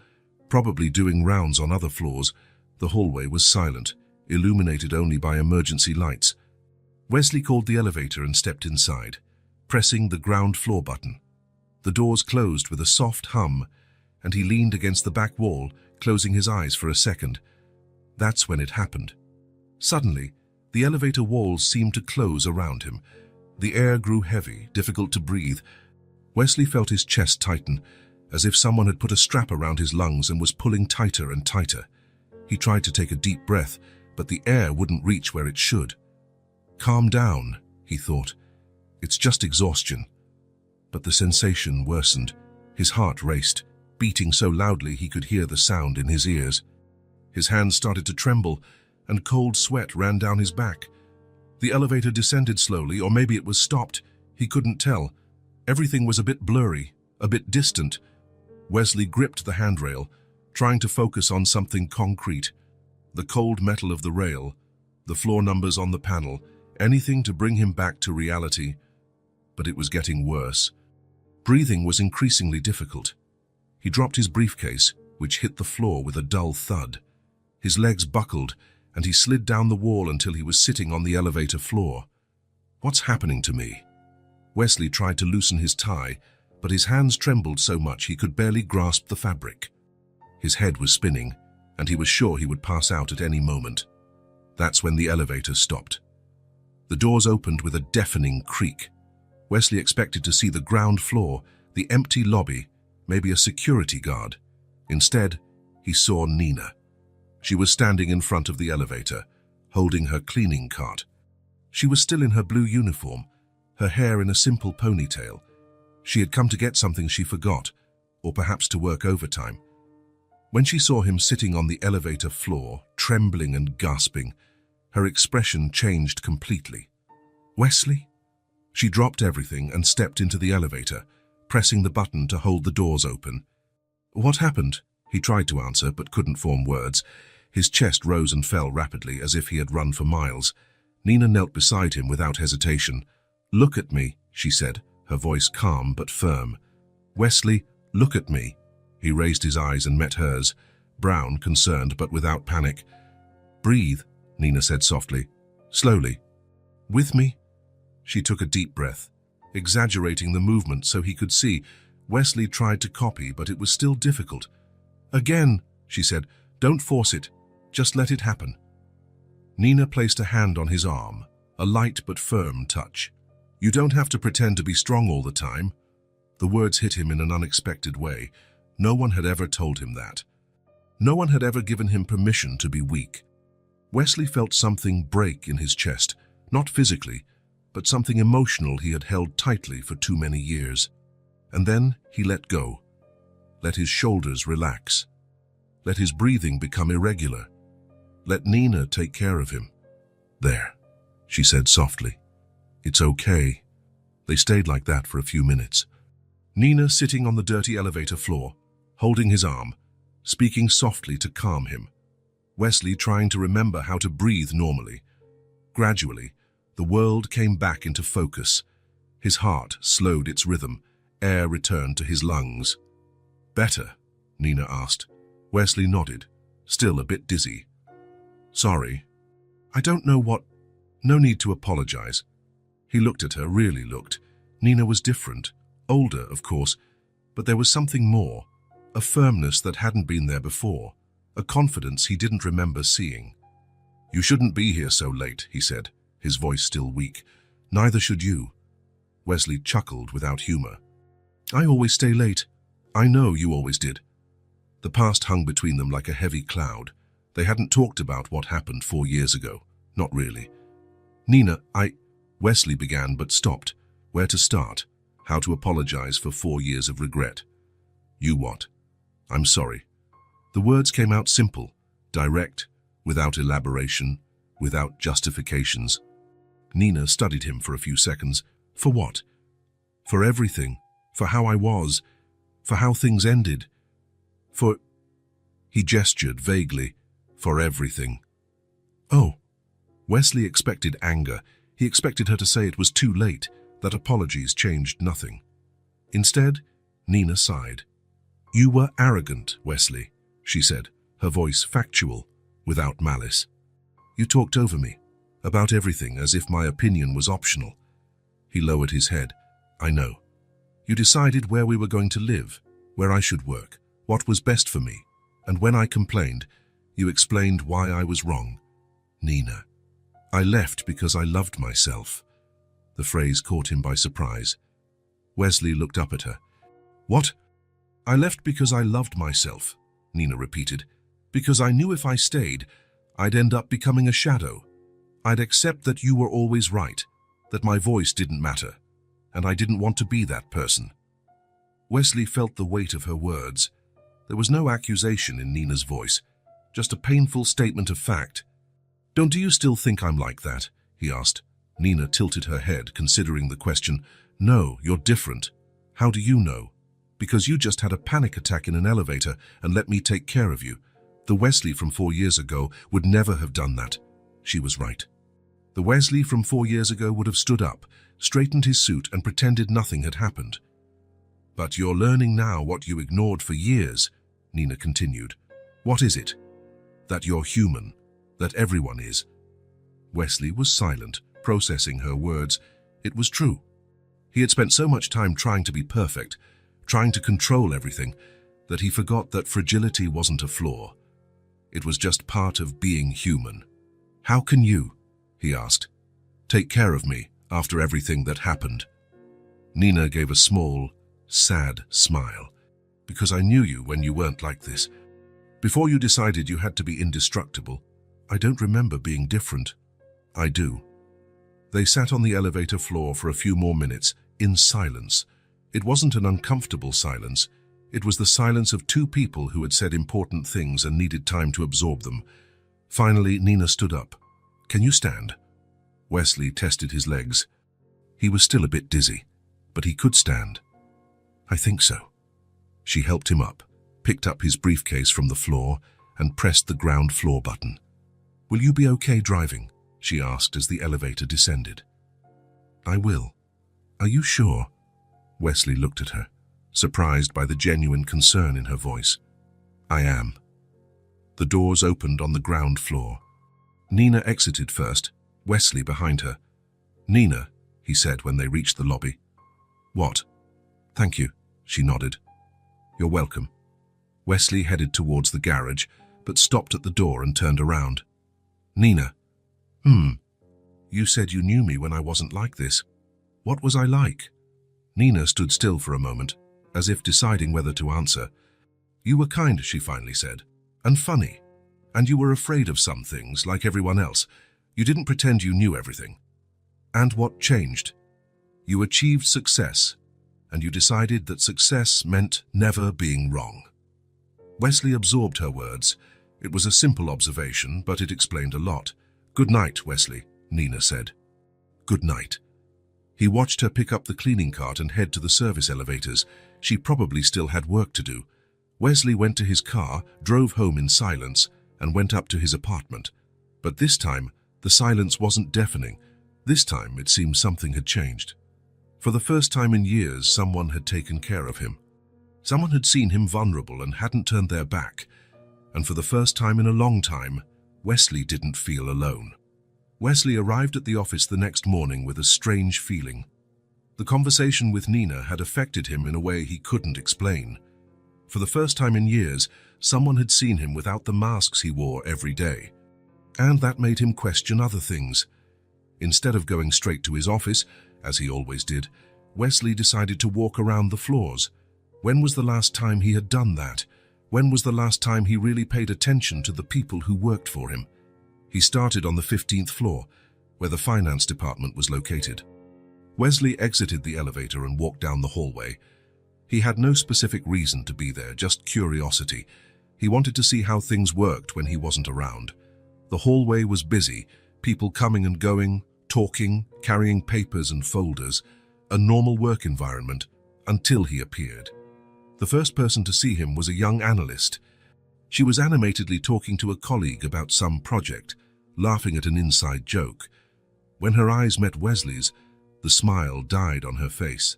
probably doing rounds on other floors. The hallway was silent, illuminated only by emergency lights. Wesley called the elevator and stepped inside, pressing the ground floor button. The doors closed with a soft hum, and he leaned against the back wall, closing his eyes for a second. That's when it happened. Suddenly, the elevator walls seemed to close around him. The air grew heavy, difficult to breathe. Wesley felt his chest tighten, as if someone had put a strap around his lungs and was pulling tighter and tighter. He tried to take a deep breath, but the air wouldn't reach where it should. "Calm down," he thought. "It's just exhaustion." But the sensation worsened. His heart raced, beating so loudly he could hear the sound in his ears. His hands started to tremble, and cold sweat ran down his back. The elevator descended slowly, or maybe it was stopped. He couldn't tell. Everything was a bit blurry, a bit distant. Wesley gripped the handrail, trying to focus on something concrete. The cold metal of the rail, the floor numbers on the panel, anything to bring him back to reality. But it was getting worse. Breathing was increasingly difficult. He dropped his briefcase, which hit the floor with a dull thud. His legs buckled, and he slid down the wall until he was sitting on the elevator floor. "What's happening to me?" Wesley tried to loosen his tie, but his hands trembled so much he could barely grasp the fabric. His head was spinning, and he was sure he would pass out at any moment. That's when the elevator stopped. The doors opened with a deafening creak. Wesley expected to see the ground floor, the empty lobby, maybe a security guard. Instead, he saw Nina. She was standing in front of the elevator, holding her cleaning cart. She was still in her blue uniform, her hair in a simple ponytail. She had come to get something she forgot, or perhaps to work overtime. When she saw him sitting on the elevator floor, trembling and gasping, her expression changed completely. "Wesley?" She dropped everything and stepped into the elevator, pressing the button to hold the doors open. "What happened?" He tried to answer, but couldn't form words. His chest rose and fell rapidly, as if he had run for miles. Nina knelt beside him without hesitation. "Look at me," she said, her voice calm but firm. "Wesley, look at me." He raised his eyes and met hers, brown, concerned, but without panic. "Breathe," Nina said softly. "Slowly." "With me?" She took a deep breath, exaggerating the movement so he could see. Wesley tried to copy, but it was still difficult. "Again," she said, "don't force it. Just let it happen. Nina placed a hand on his arm, a light but firm touch. You don't have to pretend to be strong all the time. The words hit him in an unexpected way. No one had ever told him that. No one had ever given him permission to be weak. Wesley felt something break in his chest, not physically, but something emotional he had held tightly for too many years. And then he let go. Let his shoulders relax. Let his breathing become irregular. Let Nina take care of him. There, she said softly. It's okay. They stayed like that for a few minutes. Nina sitting on the dirty elevator floor, holding his arm, speaking softly to calm him. Wesley trying to remember how to breathe normally. Gradually, the world came back into focus. His heart slowed its rhythm. Air returned to his lungs. Better? Nina asked. Wesley nodded, still a bit dizzy. Sorry. I don't know what... No need to apologize. He looked at her, really looked. Nina was different. Older, of course, but there was something more. A firmness that hadn't been there before. A confidence he didn't remember seeing. You shouldn't be here so late, he said, his voice still weak. Neither should you. Wesley chuckled without humor. I always stay late. I know you always did. The past hung between them like a heavy cloud. They hadn't talked about what happened 4 years ago. Not really. Nina, Wesley began but stopped. Where to start? How to apologize for 4 years of regret? You what? I'm sorry. The words came out simple, direct, without elaboration, without justifications. Nina studied him for a few seconds. For what? For everything. For how I was. For how things ended. For... He gestured vaguely. For everything. Oh. Wesley expected anger. He expected her to say it was too late, that apologies changed nothing. Instead, Nina sighed. You were arrogant, Wesley, she said, her voice factual, without malice. You talked over me, about everything as if my opinion was optional. He lowered his head. I know. You decided where we were going to live, where I should work, what was best for me, and when I complained, you explained why I was wrong. Nina. I left because I loved myself. The phrase caught him by surprise. Wesley looked up at her. What? I left because I loved myself, Nina repeated. Because I knew if I stayed, I'd end up becoming a shadow. I'd accept that you were always right, that my voice didn't matter, and I didn't want to be that person. Wesley felt the weight of her words. There was no accusation in Nina's voice, just a painful statement of fact. Do you still think I'm like that? He asked. Nina tilted her head, considering the question. No, you're different. How do you know? Because you just had a panic attack in an elevator and let me take care of you. The Wesley from 4 years ago would never have done that. She was right. The Wesley from 4 years ago would have stood up, straightened his suit and pretended nothing had happened. But you're learning now what you ignored for years, Nina continued. What is it? That you're human. That everyone is. Wesley was silent, processing her words. It was true. He had spent so much time trying to be perfect, trying to control everything, that he forgot that fragility wasn't a flaw. It was just part of being human. How can you, he asked, take care of me after everything that happened? Nina gave a small, sad smile. Because I knew you when you weren't like this. Before you decided you had to be indestructible, I don't remember being different. I do. They sat on the elevator floor for a few more minutes, in silence. It wasn't an uncomfortable silence. It was the silence of two people who had said important things and needed time to absorb them. Finally, Nina stood up. Can you stand? Wesley tested his legs. He was still a bit dizzy, but he could stand. I think so. She helped him up, picked up his briefcase from the floor, and pressed the ground floor button. Will you be okay driving? She asked as the elevator descended. I will. Are you sure? Wesley looked at her, surprised by the genuine concern in her voice. I am. The doors opened on the ground floor. Nina exited first, Wesley behind her. Nina, he said when they reached the lobby. What? Thank you, she nodded. You're welcome. Wesley headed towards the garage, but stopped at the door and turned around. Nina. You said you knew me when I wasn't like this. What was I like? Nina stood still for a moment, as if deciding whether to answer. You were kind, she finally said, and funny. And you were afraid of some things, like everyone else. You didn't pretend you knew everything. And what changed? You achieved success, and you decided that success meant never being wrong. Wesley absorbed her words. It was a simple observation, but it explained a lot. Good night, Wesley, Nina said. Good night. He watched her pick up the cleaning cart and head to the service elevators. She probably still had work to do. Wesley went to his car, drove home in silence, and went up to his apartment. But this time, the silence wasn't deafening. This time, it seemed something had changed. For the first time in years, someone had taken care of him. Someone had seen him vulnerable and hadn't turned their back. And for the first time in a long time, Wesley didn't feel alone. Wesley arrived at the office the next morning with a strange feeling. The conversation with Nina had affected him in a way he couldn't explain. For the first time in years, someone had seen him without the masks he wore every day. And that made him question other things. Instead of going straight to his office, as he always did, Wesley decided to walk around the floors. When was the last time he had done that? When was the last time he really paid attention to the people who worked for him? He started on the 15th floor, where the finance department was located. Wesley exited the elevator and walked down the hallway. He had no specific reason to be there, just curiosity. He wanted to see how things worked when he wasn't around. The hallway was busy, people coming and going, talking, carrying papers and folders, a normal work environment, until he appeared. The first person to see him was a young analyst. She was animatedly talking to a colleague about some project, laughing at an inside joke. When her eyes met Wesley's, the smile died on her face.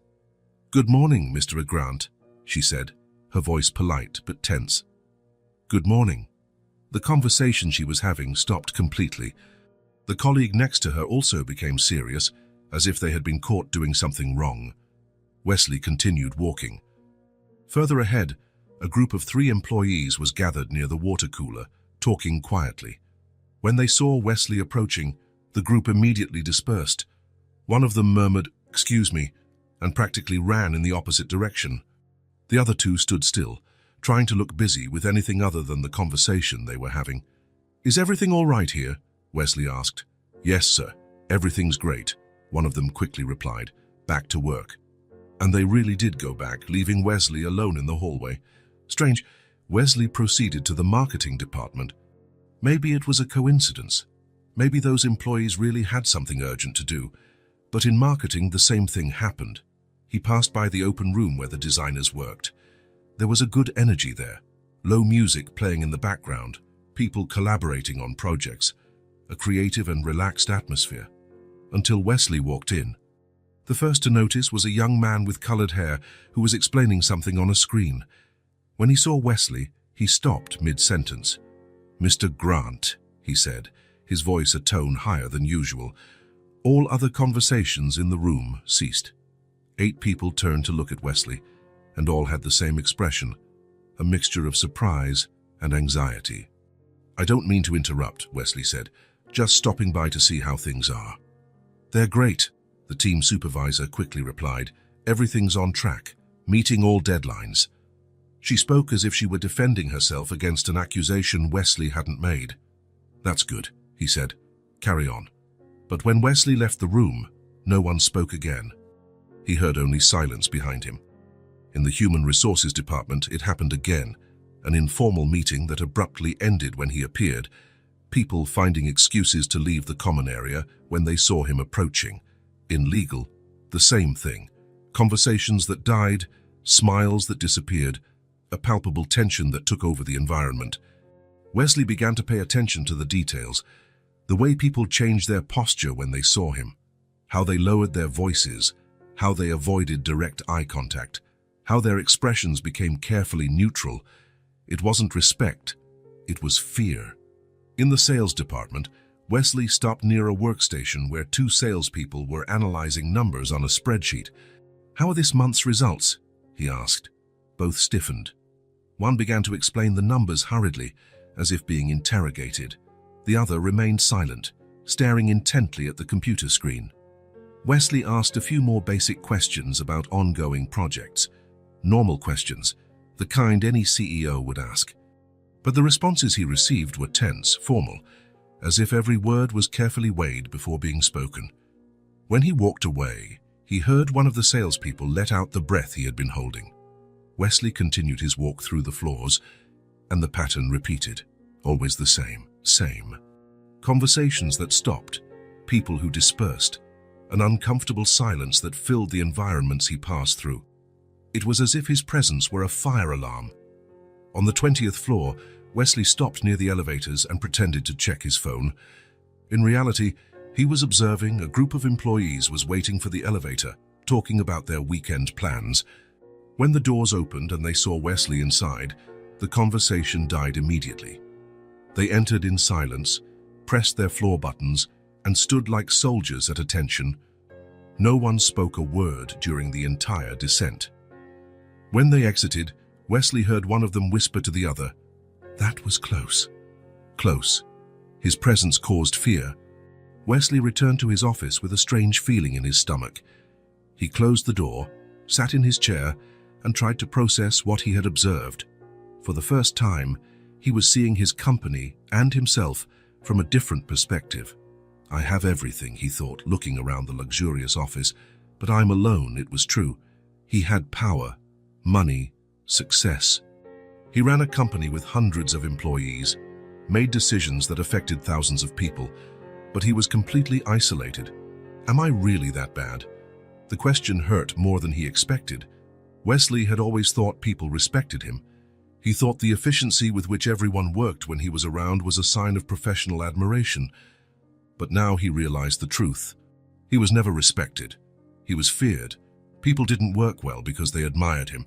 "Good morning, Mr. Grant," she said, her voice polite but tense. "Good morning." The conversation she was having stopped completely. The colleague next to her also became serious, as if they had been caught doing something wrong. Wesley continued walking. Further ahead, a group of 3 employees was gathered near the water cooler, talking quietly. When they saw Wesley approaching, the group immediately dispersed. One of them murmured, "Excuse me," and practically ran in the opposite direction. The other 2 stood still, trying to look busy with anything other than the conversation they were having. "Is everything all right here?" Wesley asked. "Yes, sir. Everything's great," one of them quickly replied. "Back to work." And they really did go back, leaving Wesley alone in the hallway. Strange, Wesley proceeded to the marketing department. Maybe it was a coincidence. Maybe those employees really had something urgent to do. But in marketing, the same thing happened. He passed by the open room where the designers worked. There was a good energy there. Low music playing in the background, people collaborating on projects, a creative and relaxed atmosphere. Until Wesley walked in. The first to notice was a young man with colored hair who was explaining something on a screen. When he saw Wesley, he stopped mid-sentence. "Mr. Grant," he said, his voice a tone higher than usual. All other conversations in the room ceased. 8 people turned to look at Wesley, and all had the same expression, a mixture of surprise and anxiety. "I don't mean to interrupt," Wesley said, "just stopping by to see how things are." "They're great," the team supervisor quickly replied. "Everything's on track, meeting all deadlines." She spoke as if she were defending herself against an accusation Wesley hadn't made. "That's good," he said. "Carry on." But when Wesley left the room, no one spoke again. He heard only silence behind him. In the Human Resources Department, it happened again, an informal meeting that abruptly ended when he appeared, people finding excuses to leave the common area when they saw him approaching. In legal, the same thing. Conversations that died, smiles that disappeared, a palpable tension that took over the environment. Wesley began to pay attention to the details, the way people changed their posture when they saw him, how they lowered their voices, how they avoided direct eye contact, how their expressions became carefully neutral. It wasn't respect, it was fear. In the sales department, Wesley stopped near a workstation where 2 salespeople were analyzing numbers on a spreadsheet. "How are this month's results?" he asked. Both stiffened. One began to explain the numbers hurriedly, as if being interrogated. The other remained silent, staring intently at the computer screen. Wesley asked a few more basic questions about ongoing projects. Normal questions, the kind any CEO would ask. But the responses he received were tense, formal, as if every word was carefully weighed before being spoken. When he walked away, he heard one of the salespeople let out the breath he had been holding. Wesley continued his walk through the floors, and the pattern repeated. Always the same. Conversations that stopped, people who dispersed, an uncomfortable silence that filled the environments he passed through. It was as if his presence were a fire alarm. On the 20th floor, Wesley stopped near the elevators and pretended to check his phone. In reality, he was observing a group of employees was waiting for the elevator, talking about their weekend plans. When the doors opened and they saw Wesley inside, the conversation died immediately. They entered in silence, pressed their floor buttons, and stood like soldiers at attention. No one spoke a word during the entire descent. When they exited, Wesley heard one of them whisper to the other, "That was close." Close. His presence caused fear. Wesley returned to his office with a strange feeling in his stomach. He closed the door, sat in his chair, and tried to process what he had observed. For the first time, he was seeing his company and himself from a different perspective. "I have everything," he thought, looking around the luxurious office, "but I'm alone." It was true. He had power, money, success. He ran a company with hundreds of employees, made decisions that affected thousands of people, but he was completely isolated. Am I really that bad? The question hurt more than he expected. Wesley had always thought people respected him. He thought the efficiency with which everyone worked when he was around was a sign of professional admiration. But now he realized the truth. He was never respected. He was feared. People didn't work well because they admired him.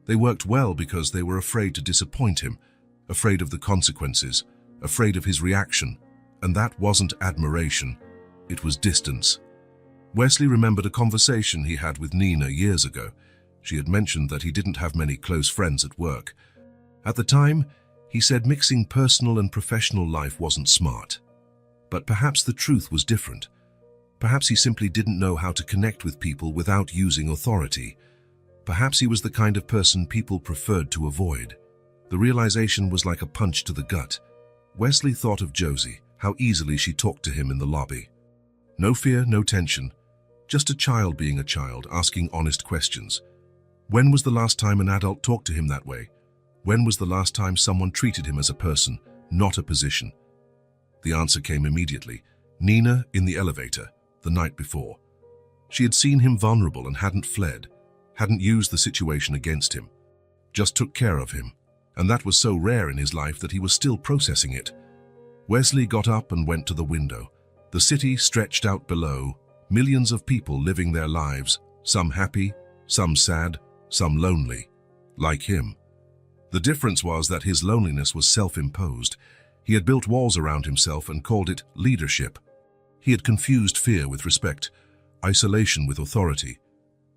They worked well because they were afraid to disappoint him, afraid of the consequences, afraid of his reaction. And that wasn't admiration, it was distance. Wesley remembered a conversation he had with Nina years ago. She had mentioned that he didn't have many close friends at work. At the time, he said mixing personal and professional life wasn't smart. But perhaps the truth was different. Perhaps he simply didn't know how to connect with people without using authority. Perhaps he was the kind of person people preferred to avoid. The realization was like a punch to the gut. Wesley thought of Josie, how easily she talked to him in the lobby. No fear, no tension. Just a child being a child, asking honest questions. When was the last time an adult talked to him that way? When was the last time someone treated him as a person, not a position? The answer came immediately. Nina in the elevator, the night before. She had seen him vulnerable and hadn't fled, hadn't used the situation against him, just took care of him. And that was so rare in his life that he was still processing it. Wesley got up and went to the window. The city stretched out below, millions of people living their lives, some happy, some sad, some lonely, like him. The difference was that his loneliness was self-imposed. He had built walls around himself and called it leadership. He had confused fear with respect, isolation with authority.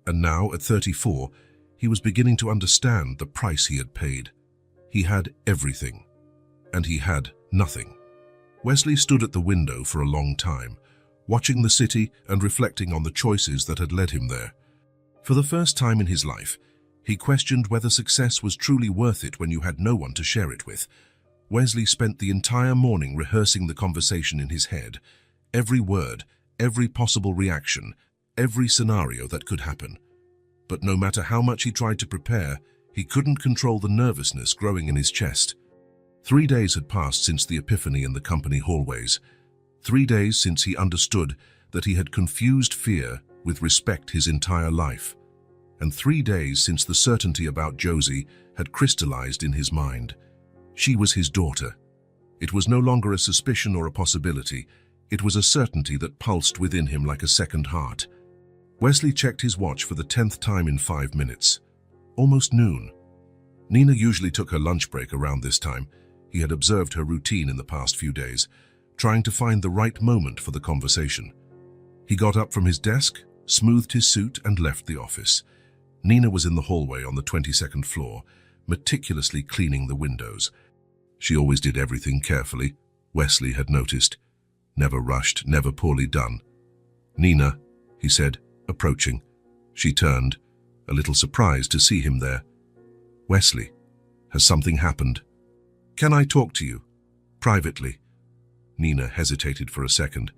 And now, at 34, he was beginning to understand the price he had paid. He had everything, and he had nothing. Wesley stood at the window for a long time, watching the city and reflecting on the choices that had led him there. For the first time in his life, he questioned whether success was truly worth it when you had no one to share it with. Wesley spent the entire morning rehearsing the conversation in his head, every word, every possible reaction, every scenario that could happen. But no matter how much he tried to prepare, he couldn't control the nervousness growing in his chest. 3 days had passed since the epiphany in the company hallways. 3 days since he understood that he had confused fear with respect his entire life. And 3 days since the certainty about Josie had crystallized in his mind. She was his daughter. It was no longer a suspicion or a possibility. It was a certainty that pulsed within him like a second heart. Wesley checked his watch for the 10th time in 5 minutes. Almost noon. Nina usually took her lunch break around this time. He had observed her routine in the past few days, trying to find the right moment for the conversation. He got up from his desk, smoothed his suit, and left the office. Nina was in the hallway on the 22nd floor, meticulously cleaning the windows. She always did everything carefully, Wesley had noticed. Never rushed, never poorly done. "Nina," he said, approaching. She turned, a little surprised to see him there. "Wesley, has something happened? Can I talk to you? Privately?" Nina hesitated for a second.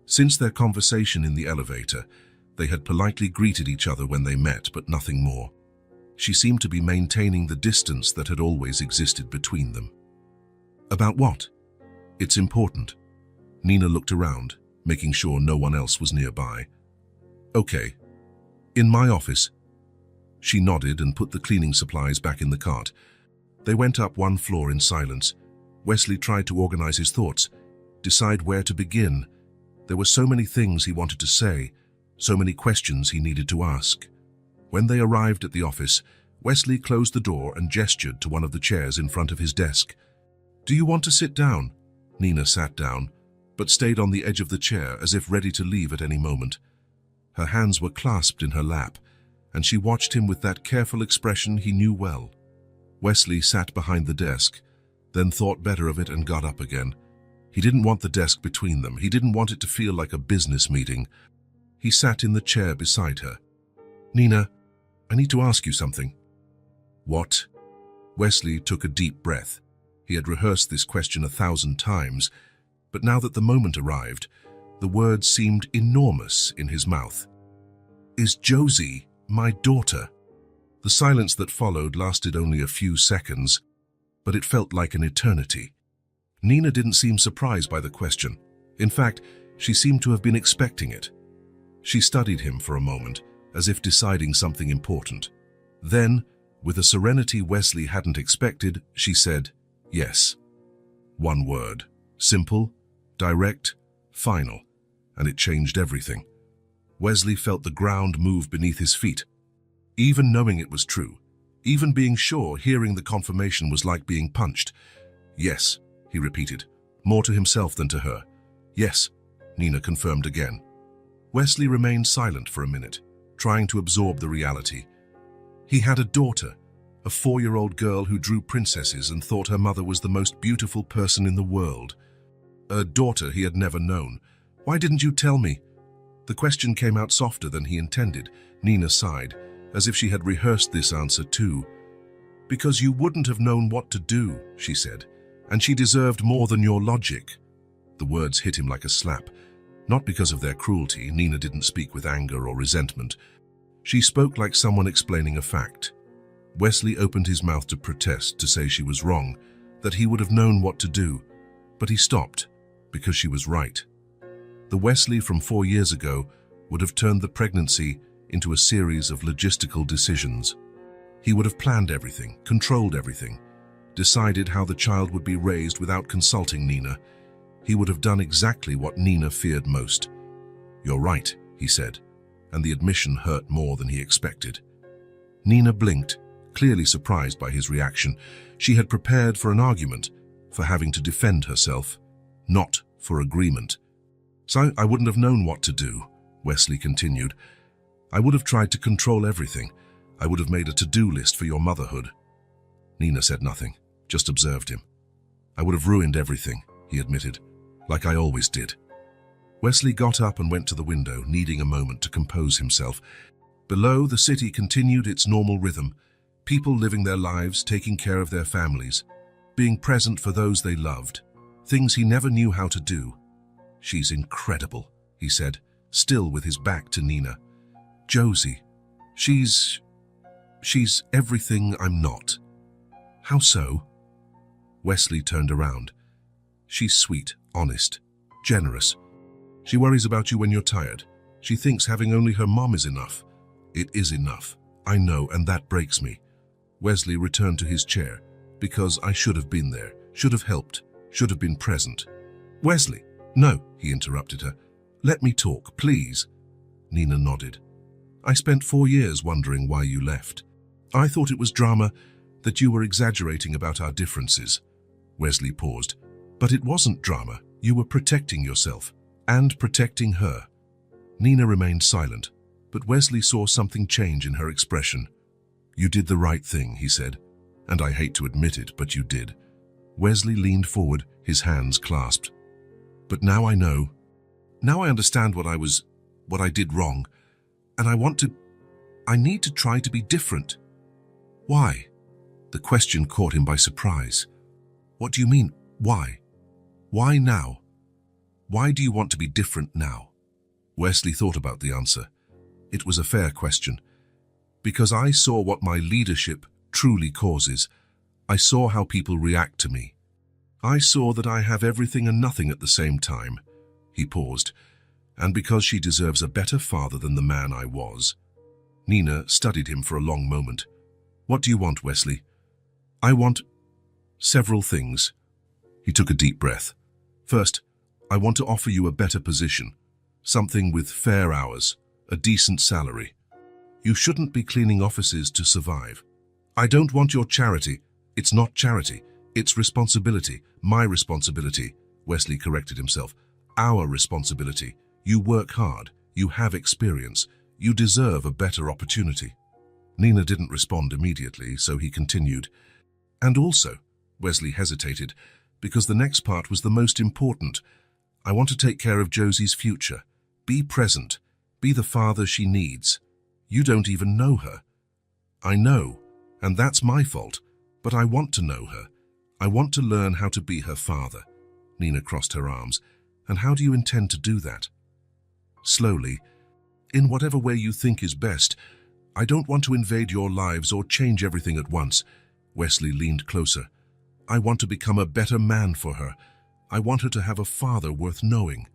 Since their conversation in the elevator, they had politely greeted each other when they met, but nothing more. She seemed to be maintaining the distance that had always existed between them. "About what?" "It's important." Nina looked around, making sure no one else was nearby. "Okay. In my office." She nodded and put the cleaning supplies back in the cart. They went up one floor in silence. Wesley tried to organize his thoughts, decide where to begin. There were so many things he wanted to say, so many questions he needed to ask. When they arrived at the office, Wesley closed the door and gestured to one of the chairs in front of his desk. "Do you want to sit down?" Nina sat down, but stayed on the edge of the chair as if ready to leave at any moment. Her hands were clasped in her lap, and she watched him with that careful expression he knew well. Wesley sat behind the desk, then thought better of it and got up again. He didn't want the desk between them. He didn't want it to feel like a business meeting. He sat in the chair beside her. "Nina, I need to ask you something." "What?" Wesley took a deep breath. He had rehearsed this question 1,000 times, but now that the moment arrived, the words seemed enormous in his mouth. "Is Josie my daughter?" The silence that followed lasted only a few seconds, but it felt like an eternity. Nina didn't seem surprised by the question. In fact, she seemed to have been expecting it. She studied him for a moment, as if deciding something important. Then, with a serenity Wesley hadn't expected, she said, "Yes." One word. Simple, direct, final, and it changed everything. Wesley felt the ground move beneath his feet. Even knowing it was true, even being sure hearing the confirmation was like being punched. "Yes," he repeated, more to himself than to her. "Yes," Nina confirmed again. Wesley remained silent for a minute, trying to absorb the reality. He had a daughter, a 4-year-old girl who drew princesses and thought her mother was the most beautiful person in the world. A daughter he had never known. "Why didn't you tell me?" The question came out softer than he intended. Nina sighed, as if she had rehearsed this answer too. "Because you wouldn't have known what to do," she said, "and she deserved more than your logic." The words hit him like a slap. Not because of their cruelty, Nina didn't speak with anger or resentment. She spoke like someone explaining a fact. Wesley opened his mouth to protest, to say she was wrong, that he would have known what to do, but he stopped, because she was right. The Wesley from 4 years ago would have turned the pregnancy into a series of logistical decisions. He would have planned everything, controlled everything, decided how the child would be raised without consulting Nina. He would have done exactly what Nina feared most. "You're right," he said, and the admission hurt more than he expected. Nina blinked, clearly surprised by his reaction. She had prepared for an argument, for having to defend herself, not for agreement. "So I wouldn't have known what to do," Wesley continued. "I would have tried to control everything. I would have made a to-do list for your motherhood." Nina said nothing, just observed him. "I would have ruined everything," he admitted, "like I always did." Wesley got up and went to the window, needing a moment to compose himself. Below, the city continued its normal rhythm, people living their lives, taking care of their families, being present for those they loved, things he never knew how to do. "She's incredible," he said, still with his back to Nina. "Josie, she's everything I'm not." "How so?" Wesley turned around. "She's sweet, honest, generous. She worries about you when you're tired. She thinks having only her mom is enough. It is enough, I know, and that breaks me." Wesley returned to his chair. "Because I should have been there, should have helped, should have been present." "Wesley!" "No," he interrupted her. "Let me talk, please." Nina nodded. "I spent 4 years wondering why you left. I thought it was drama, that you were exaggerating about our differences." Wesley paused. "But it wasn't drama. You were protecting yourself, and protecting her." Nina remained silent, but Wesley saw something change in her expression. "You did the right thing," he said, "and I hate to admit it, but you did." Wesley leaned forward, his hands clasped. But now I know. Now I understand what I did wrong. And I need to try to be different. Why? The question caught him by surprise. What do you mean, why? Why now? Why do you want to be different now? Wesley thought about the answer. It was a fair question. Because I saw what my leadership truly causes. I saw how people react to me. I saw that I have everything and nothing at the same time. He paused. And because she deserves a better father than the man I was. Nina studied him for a long moment. What do you want, Wesley? I want several things. He took a deep breath. First, I want to offer you a better position. Something with fair hours, a decent salary. You shouldn't be cleaning offices to survive. I don't want your charity. It's not charity. It's responsibility. My responsibility. Wesley corrected himself. Our responsibility. You work hard. You have experience. You deserve a better opportunity. Nina didn't respond immediately, so he continued. And also, Wesley hesitated, because the next part was the most important. I want to take care of Josie's future. Be present. Be the father she needs. You don't even know her. I know, and that's my fault, but I want to know her. I want to learn how to be her father. Nina crossed her arms. And how do you intend to do that? Slowly, in whatever way you think is best. I don't want to invade your lives or change everything at once. Wesley leaned closer. I want to become a better man for her. I want her to have a father worth knowing.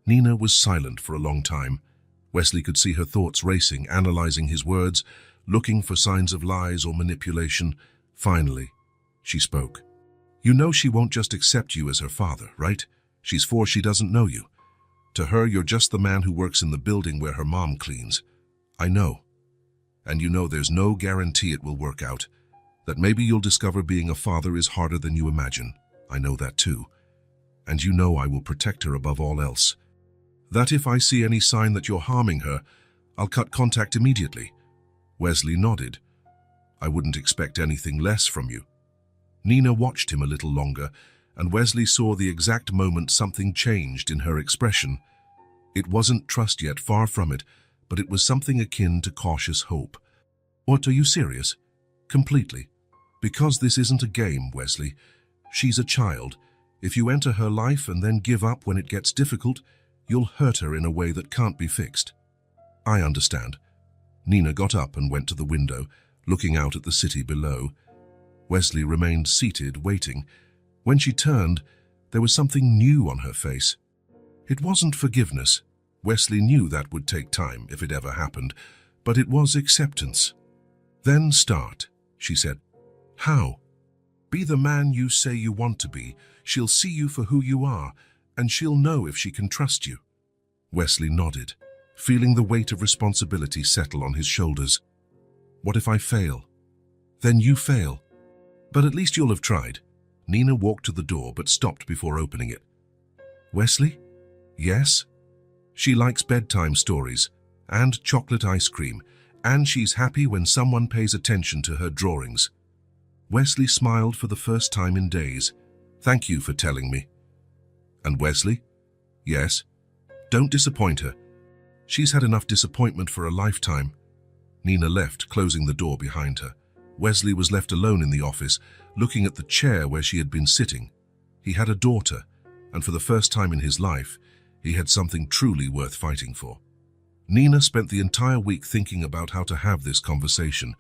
Nina was silent for a long time. Wesley could see her thoughts racing, analyzing his words, looking for signs of lies or manipulation. Finally, she spoke. You know she won't just accept you as her father, right? She's 4, she doesn't know you. To her, you're just the man who works in the building where her mom cleans. I know. And you know there's no guarantee it will work out. That maybe you'll discover being a father is harder than you imagine. I know that too. And you know I will protect her above all else. That if I see any sign that you're harming her, I'll cut contact immediately. Wesley nodded. I wouldn't expect anything less from you. Nina watched him a little longer, and Wesley saw the exact moment something changed in her expression. It wasn't trust yet, far from it, but it was something akin to cautious hope. What, are you serious? Completely. Because this isn't a game, Wesley. She's a child. If you enter her life and then give up when it gets difficult, you'll hurt her in a way that can't be fixed. I understand. Nina got up and went to the window, looking out at the city below. Wesley remained seated, waiting. When she turned, there was something new on her face. It wasn't forgiveness. Wesley knew that would take time, if it ever happened, but it was acceptance. Then start, she said. How? Be the man you say you want to be. She'll see you for who you are, and she'll know if she can trust you. Wesley nodded, feeling the weight of responsibility settle on his shoulders. What if I fail? Then you fail. But at least you'll have tried. Nina walked to the door but stopped before opening it. Wesley? Yes? She likes bedtime stories and chocolate ice cream, and she's happy when someone pays attention to her drawings. Wesley smiled for the first time in days. Thank you for telling me. And Wesley? Yes? Don't disappoint her. She's had enough disappointment for a lifetime. Nina left, closing the door behind her. Wesley was left alone in the office, looking at the chair where she had been sitting. He had a daughter, and for the first time in his life, he had something truly worth fighting for. Nina spent the entire week thinking about how to have this conversation.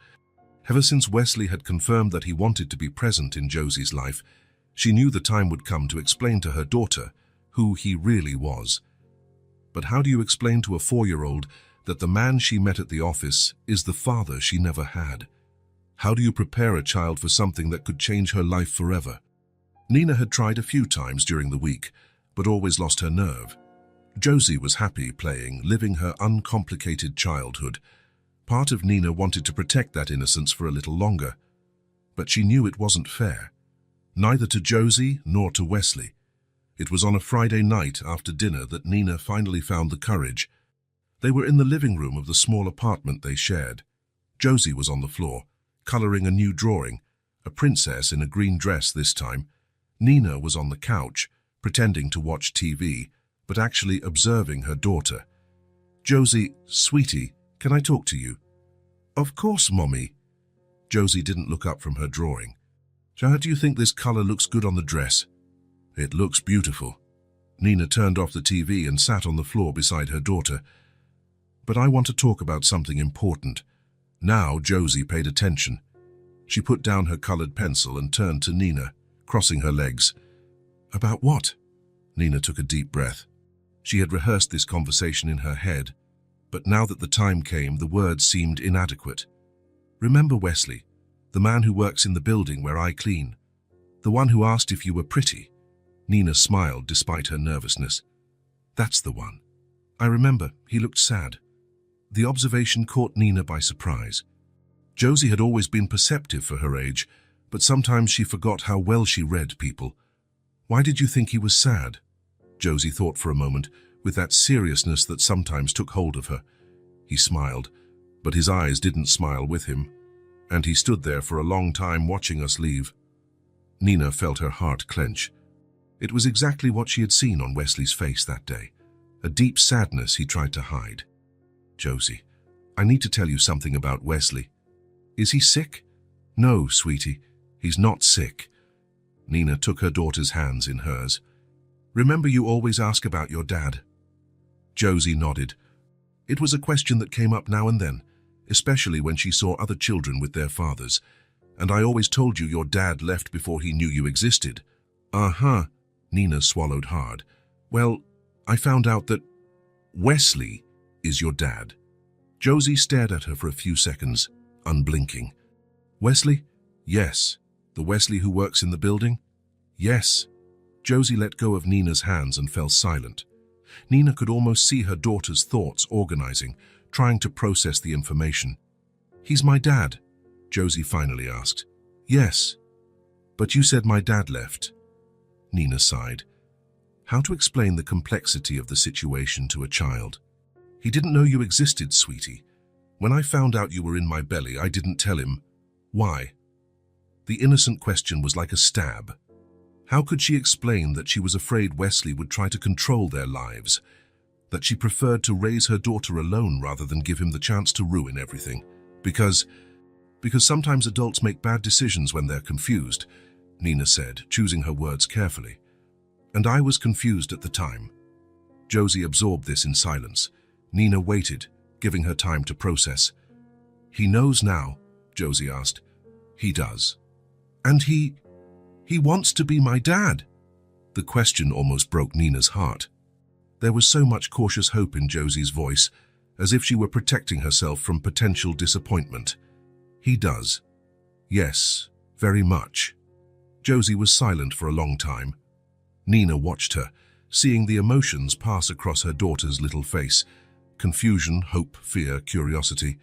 Ever since Wesley had confirmed that he wanted to be present in Josie's life, she knew the time would come to explain to her daughter who he really was. But how do you explain to a 4-year-old that the man she met at the office is the father she never had? How do you prepare a child for something that could change her life forever? Nina had tried a few times during the week, but always lost her nerve. Josie was happy playing, living her uncomplicated childhood. Part of Nina wanted to protect that innocence for a little longer, but she knew it wasn't fair. Neither to Josie nor to Wesley. It was on a Friday night after dinner that Nina finally found the courage. They were in the living room of the small apartment they shared. Josie was on the floor, coloring a new drawing, a princess in a green dress this time. Nina was on the couch, pretending to watch TV, but actually observing her daughter. "Josie, sweetie, can I talk to you?" "Of course, Mommy." Josie didn't look up from her drawing. "So how do you think this color looks good on the dress?" "It looks beautiful." Nina turned off the TV and sat on the floor beside her daughter. "But I want to talk about something important." Now Josie paid attention. She put down her colored pencil and turned to Nina, crossing her legs. "About what?" Nina took a deep breath. She had rehearsed this conversation in her head, but now that the time came, the words seemed inadequate. "Remember Wesley, the man who works in the building where I clean? The one who asked if you were pretty?" Nina smiled despite her nervousness. "That's the one. I remember, he looked sad." The observation caught Nina by surprise. Josie had always been perceptive for her age, but sometimes she forgot how well she read people. "Why did you think he was sad?" Josie thought for a moment, with that seriousness that sometimes took hold of her. He smiled, but his eyes didn't smile with him, and he stood there for a long time watching us leave. Nina felt her heart clench. It was exactly what she had seen on Wesley's face that day, a deep sadness he tried to hide. "Josie, I need to tell you something about Wesley." "Is he sick?" "No, sweetie, he's not sick." Nina took her daughter's hands in hers. "Remember you always ask about your dad?" Josie nodded. It was a question that came up now and then, especially when she saw other children with their fathers. "And I always told you your dad left before he knew you existed." "Uh-huh." Nina swallowed hard. "Well, I found out that Wesley is your dad." Josie stared at her for a few seconds, unblinking. "Wesley?" "Yes." "The Wesley who works in the building?" "Yes." Josie let go of Nina's hands and fell silent. Nina could almost see her daughter's thoughts organizing, trying to process the information. "He's my dad?" Josie finally asked. "Yes." "But you said my dad left." Nina sighed. How to explain the complexity of the situation to a child? "He didn't know you existed, sweetie. When I found out you were in my belly, I didn't tell him." "Why?" The innocent question was like a stab. How could she explain that she was afraid Wesley would try to control their lives, that she preferred to raise her daughter alone rather than give him the chance to ruin everything? Because sometimes adults make bad decisions when they're confused, Nina said, choosing her words carefully. "And I was confused at the time." Josie absorbed this in silence. Nina waited, giving her time to process. "He knows now?" Josie asked. "He does." "And he wants to be my dad?" The question almost broke Nina's heart. There was so much cautious hope in Josie's voice, as if she were protecting herself from potential disappointment. "He does." "Yes, very much." Josie was silent for a long time. Nina watched her, seeing the emotions pass across her daughter's little face. Confusion, hope, fear, curiosity.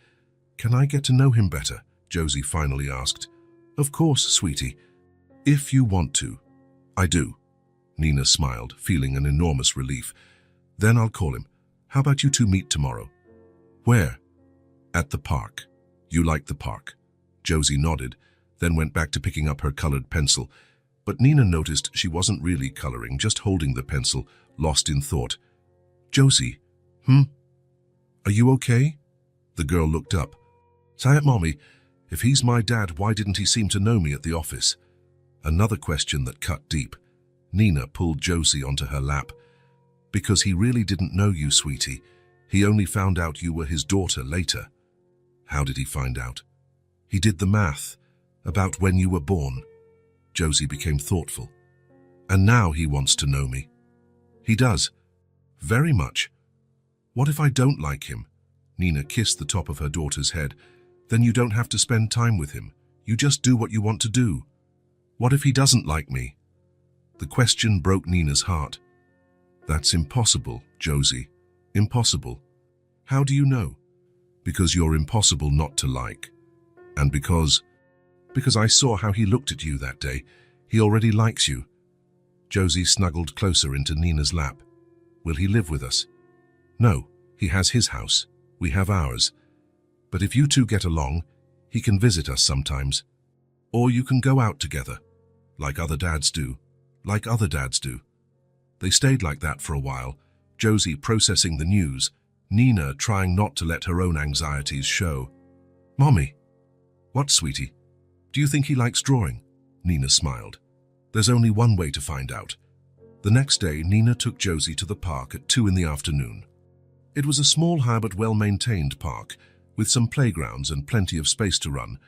"Can I get to know him better?" Josie finally asked. "Of course, sweetie. If you want to." "I do." Nina smiled, feeling an enormous relief. "Then I'll call him. How about you two meet tomorrow?" "Where?" "At the park." "You like the park?" Josie nodded, then went back to picking up her colored pencil. But Nina noticed she wasn't really coloring, just holding the pencil, lost in thought. "Josie, are you okay?" The girl looked up. "Say it, Mommy. If he's my dad, why didn't he seem to know me at the office?" Another question that cut deep. Nina pulled Josie onto her lap. "Because he really didn't know you, sweetie. He only found out you were his daughter later." "How did he find out?" "He did the math, about when you were born." Josie became thoughtful. "And now he wants to know me." "He does. Very much." "What if I don't like him?" Nina kissed the top of her daughter's head. "Then you don't have to spend time with him. You just do what you want to do." "What if he doesn't like me?" The question broke Nina's heart. "That's impossible, Josie. Impossible." "How do you know?" "Because you're impossible not to like. And because I saw how he looked at you that day. He already likes you." Josie snuggled closer into Nina's lap. "Will he live with us?" "No, he has his house. We have ours. But if you two get along, he can visit us sometimes. Or you can go out together, like other dads do." like other dads do. They stayed like that for a while, Josie processing the news, Nina trying not to let her own anxieties show. "Mommy." "What, sweetie? Do you think he likes drawing?" Nina smiled. "There's only one way to find out." The next day, Nina took Josie to the park at 2 in the afternoon. It was a small but well-maintained park, with some playgrounds and plenty of space to run.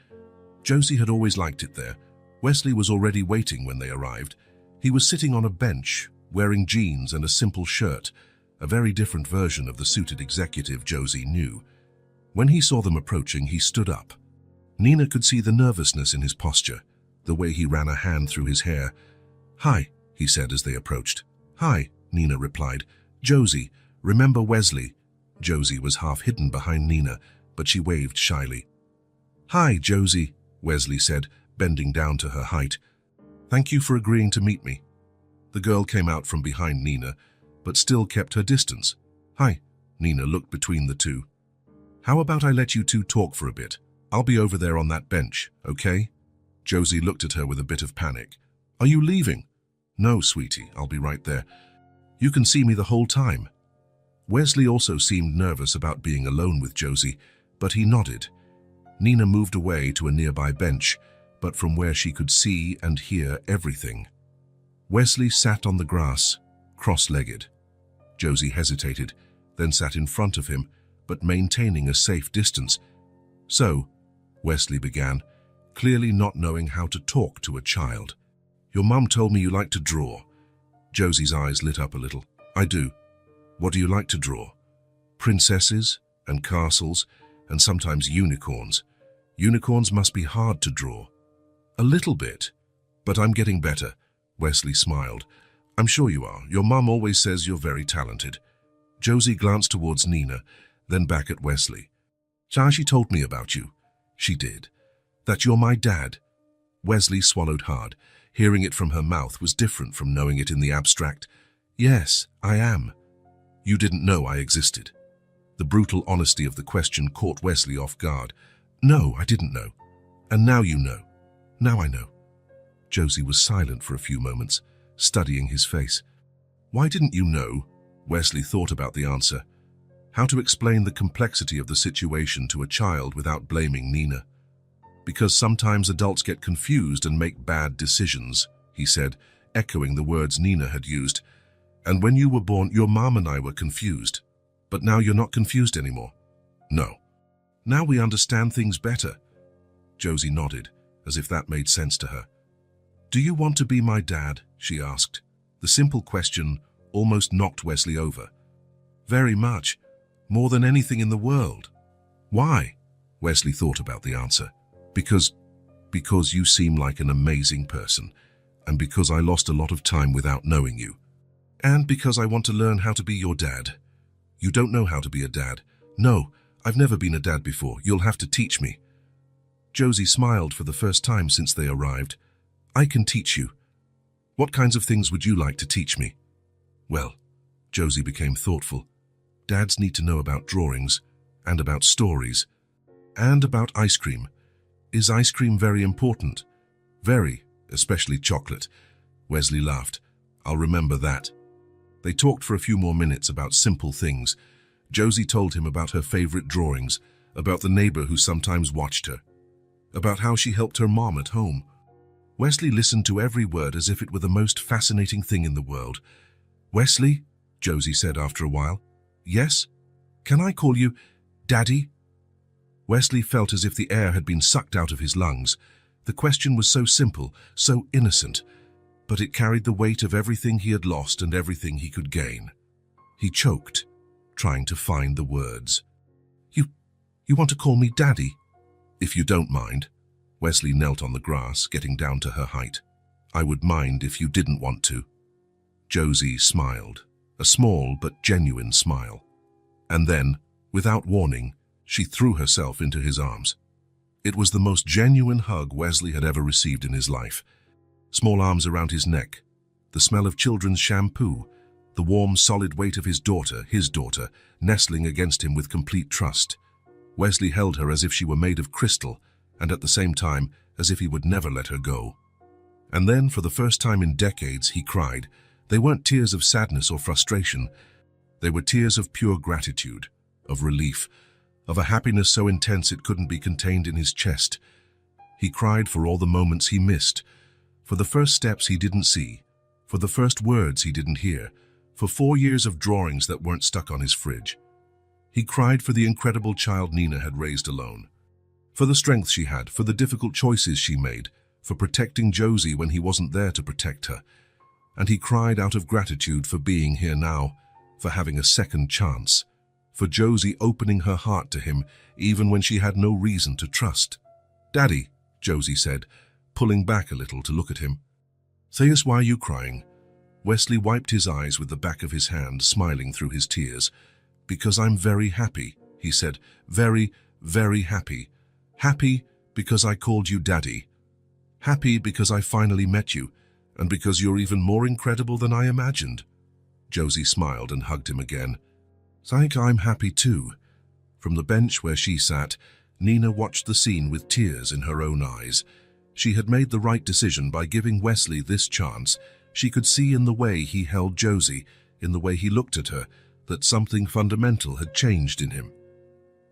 Josie had always liked it there. Wesley was already waiting when they arrived. He was sitting on a bench, wearing jeans and a simple shirt, a very different version of the suited executive Josie knew. When he saw them approaching, he stood up. Nina could see the nervousness in his posture, the way he ran a hand through his hair. "Hi," he said as they approached. "Hi," Nina replied. "Josie, remember Wesley?" Josie was half hidden behind Nina, but she waved shyly. "Hi, Josie," Wesley said, bending down to her height. "Thank you for agreeing to meet me." The girl came out from behind Nina, but still kept her distance. "Hi," Nina looked between the two. "How about I let you two talk for a bit? I'll be over there on that bench, okay?" Josie looked at her with a bit of panic. "Are you leaving?" "No, sweetie, I'll be right there. You can see me the whole time." Wesley also seemed nervous about being alone with Josie, but he nodded. Nina moved away to a nearby bench, but from where she could see and hear everything. Wesley sat on the grass, cross-legged. Josie hesitated, then sat in front of him, but maintaining a safe distance. "So," Wesley began, clearly not knowing how to talk to a child. "Your mum told me you like to draw." Josie's eyes lit up a little. "I do." "What do you like to draw?" "Princesses and castles and sometimes unicorns. Unicorns must be hard to draw." "A little bit, but I'm getting better," Wesley smiled. "I'm sure you are. Your mum always says you're very talented." Josie glanced towards Nina, then back at Wesley. "She told me about you." "She did. That you're my dad." Wesley swallowed hard. Hearing it from her mouth was different from knowing it in the abstract. "Yes, I am." "You didn't know I existed?" The brutal honesty of the question caught Wesley off guard. "No, I didn't know. And now you know." "Now I know." Josie was silent for a few moments, studying his face. "Why didn't you know?" Wesley thought about the answer. How to explain the complexity of the situation to a child without blaming Nina. "Because sometimes adults get confused and make bad decisions," he said, echoing the words Nina had used. "And when you were born, your mom and I were confused. But now you're not confused anymore." "No. Now we understand things better." Josie nodded, as if that made sense to her. "Do you want to be my dad?" she asked. The simple question almost knocked Wesley over. "Very much. More than anything in the world." "Why?" Wesley thought about the answer. Because you seem like an amazing person, and because I lost a lot of time without knowing you. And because I want to learn how to be your dad." "You don't know how to be a dad." "No, I've never been a dad before. You'll have to teach me." Josie smiled for the first time since they arrived. "I can teach you." "What kinds of things would you like to teach me?" "Well," Josie became thoughtful, "dads need to know about drawings, and about stories, and about ice cream. Is ice cream very important?" "Very, especially chocolate." Wesley laughed. "I'll remember that." They talked for a few more minutes about simple things. Josie told him about her favorite drawings, about the neighbor who sometimes watched her, about how she helped her mom at home. Wesley listened to every word as if it were the most fascinating thing in the world. "Wesley," Josie said after a while. "Yes? Can I call you Daddy?" Wesley felt as if the air had been sucked out of his lungs. The question was so simple, so innocent, but it carried the weight of everything he had lost and everything he could gain. He choked, trying to find the words. You want to call me Daddy?" "If you don't mind." Wesley knelt on the grass, getting down to her height. "I would mind if you didn't want to." Josie smiled, a small but genuine smile. And then, without warning, she threw herself into his arms. It was the most genuine hug Wesley had ever received in his life. Small arms around his neck, the smell of children's shampoo, the warm, solid weight of his daughter, nestling against him with complete trust. Wesley held her as if she were made of crystal, and at the same time, as if he would never let her go. And then, for the first time in decades, he cried. They weren't tears of sadness or frustration. They were tears of pure gratitude, of relief, of a happiness so intense it couldn't be contained in his chest. He cried for all the moments he missed, for the first steps he didn't see, for the first words he didn't hear, for 4 years of drawings that weren't stuck on his fridge. He cried for the incredible child Nina had raised alone, for the strength she had, for the difficult choices she made, for protecting Josie when he wasn't there to protect her. And he cried out of gratitude for being here now, for having a second chance, for Josie opening her heart to him even when she had no reason to trust. "Daddy," Josie said, pulling back a little to look at him. "Say us, why are you crying?" Wesley wiped his eyes with the back of his hand, smiling through his tears. "Because I'm very happy," he said. "Very, very happy. Happy because I called you Daddy. Happy because I finally met you, and because you're even more incredible than I imagined." Josie smiled and hugged him again. "Think I'm happy too." From the bench where she sat, Nina watched the scene with tears in her own eyes. She had made the right decision by giving Wesley this chance. She could see in the way he held Josie, in the way he looked at her, that something fundamental had changed in him.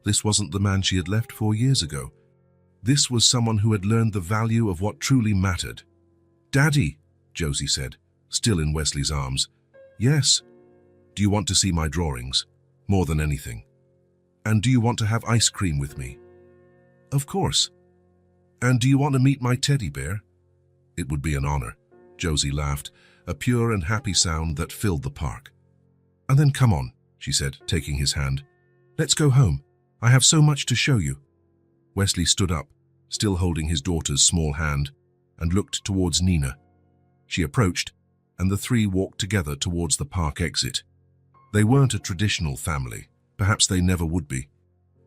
This wasn't the man she had left 4 years ago. This was someone who had learned the value of what truly mattered. "Daddy," Josie said, still in Wesley's arms. "Yes." "Do you want to see my drawings? More than anything. And do you want to have ice cream with me?" "Of course." "And do you want to meet my teddy bear?" "It would be an honor." Josie laughed, a pure and happy sound that filled the park. "And then come on," she said, taking his hand. "Let's go home. I have so much to show you." Wesley stood up, still holding his daughter's small hand, and looked towards Nina. She approached, and the three walked together towards the park exit. They weren't a traditional family, perhaps they never would be,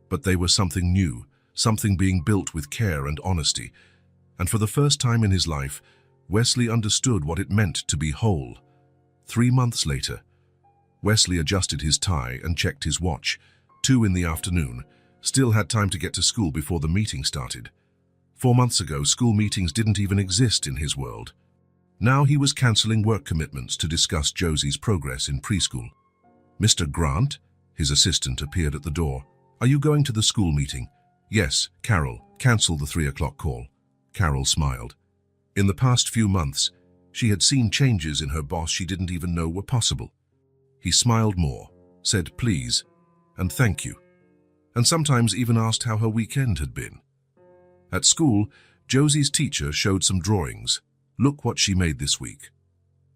but they were something new, something being built with care and honesty, and for the first time in his life, Wesley understood what it meant to be whole. 3 months later, Wesley adjusted his tie and checked his watch. 2 in the afternoon, still had time to get to school before the meeting started. 4 months ago, school meetings didn't even exist in his world. Now he was cancelling work commitments to discuss Josie's progress in preschool. "Mr. Grant," his assistant appeared at the door. "Are you going to the school meeting?" "Yes, Carol. Cancel the 3 o'clock call." Carol smiled. In the past few months, she had seen changes in her boss she didn't even know were possible. He smiled more, said please, and thank you, and sometimes even asked how her weekend had been. At school, Josie's teacher showed some drawings. "Look what she made this week."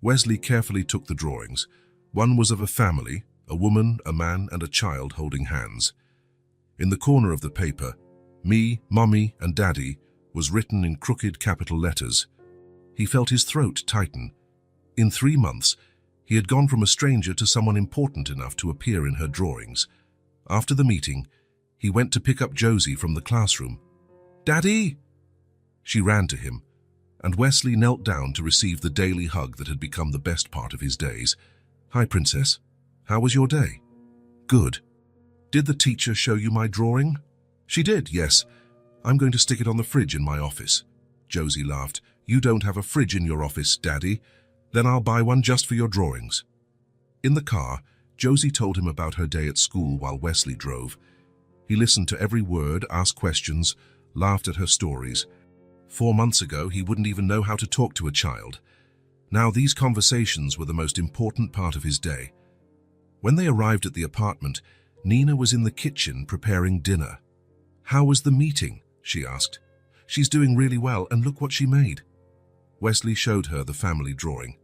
Wesley carefully took the drawings. One was of a family, a woman, a man, and a child holding hands. In the corner of the paper, "Me, Mommy, and Daddy" was written in crooked capital letters. He felt his throat tighten. In 3 months, he had gone from a stranger to someone important enough to appear in her drawings. After the meeting, he went to pick up Josie from the classroom. "Daddy!" She ran to him, and Wesley knelt down to receive the daily hug that had become the best part of his days. "Hi, Princess. How was your day?" "Good." "Did the teacher show you my drawing?" "She did, yes. I'm going to stick it on the fridge in my office." Josie laughed. "You don't have a fridge in your office, Daddy. Then I'll buy one just for your drawings." In the car, Josie told him about her day at school while Wesley drove. He listened to every word, asked questions, laughed at her stories. 4 months ago, he wouldn't even know how to talk to a child. Now these conversations were the most important part of his day. When they arrived at the apartment, Nina was in the kitchen preparing dinner. "How was the meeting?" she asked. "She's doing really well, and look what she made." Wesley showed her the family drawing.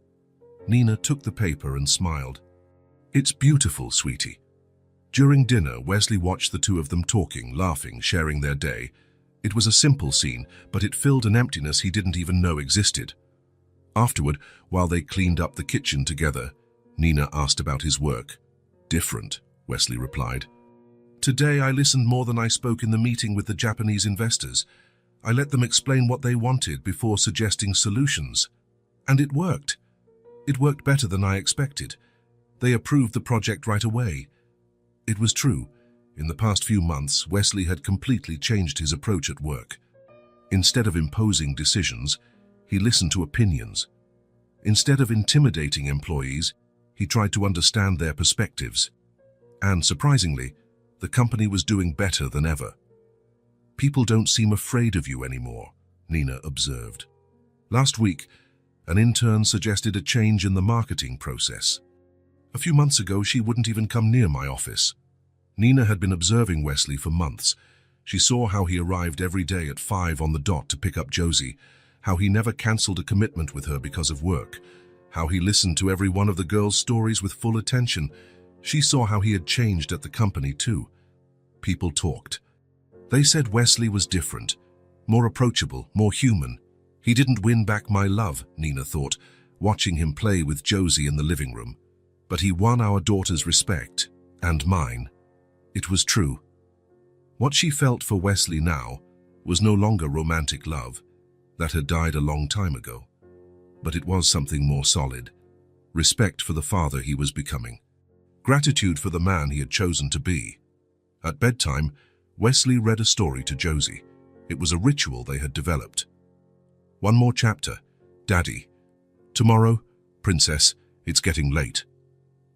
Nina took the paper and smiled. "It's beautiful, sweetie." During dinner, Wesley watched the 2 of them talking, laughing, sharing their day. It was a simple scene, but it filled an emptiness he didn't even know existed. Afterward, while they cleaned up the kitchen together, Nina asked about his work. "Different," Wesley replied. "Today I listened more than I spoke in the meeting with the Japanese investors. I let them explain what they wanted before suggesting solutions. And it worked. It worked better than I expected. They approved the project right away." It was true. In the past few months, Wesley had completely changed his approach at work. Instead of imposing decisions, He listened to opinions. Instead of intimidating employees, he tried to understand their perspectives. And surprisingly, the company was doing better than ever. "People don't seem afraid of you anymore," Nina observed. Last week, an intern suggested a change in the marketing process. A few months ago, she wouldn't even come near my office. Nina had been observing Wesley for months. She saw how he arrived every day at 5 on the dot to pick up Josie, how he never cancelled a commitment with her because of work, how he listened to every one of the girls' stories with full attention. She saw how he had changed at the company too. People talked. They said Wesley was different, more approachable, more human. He didn't win back my love, Nina thought, watching him play with Josie in the living room. But he won our daughter's respect, and mine. It was true. What she felt for Wesley now was no longer romantic love. That had died a long time ago. But it was something more solid. Respect for the father he was becoming. Gratitude for the man he had chosen to be. At bedtime, Wesley read a story to Josie. It was a ritual they had developed. "One more chapter, Daddy. Tomorrow, Princess, it's getting late."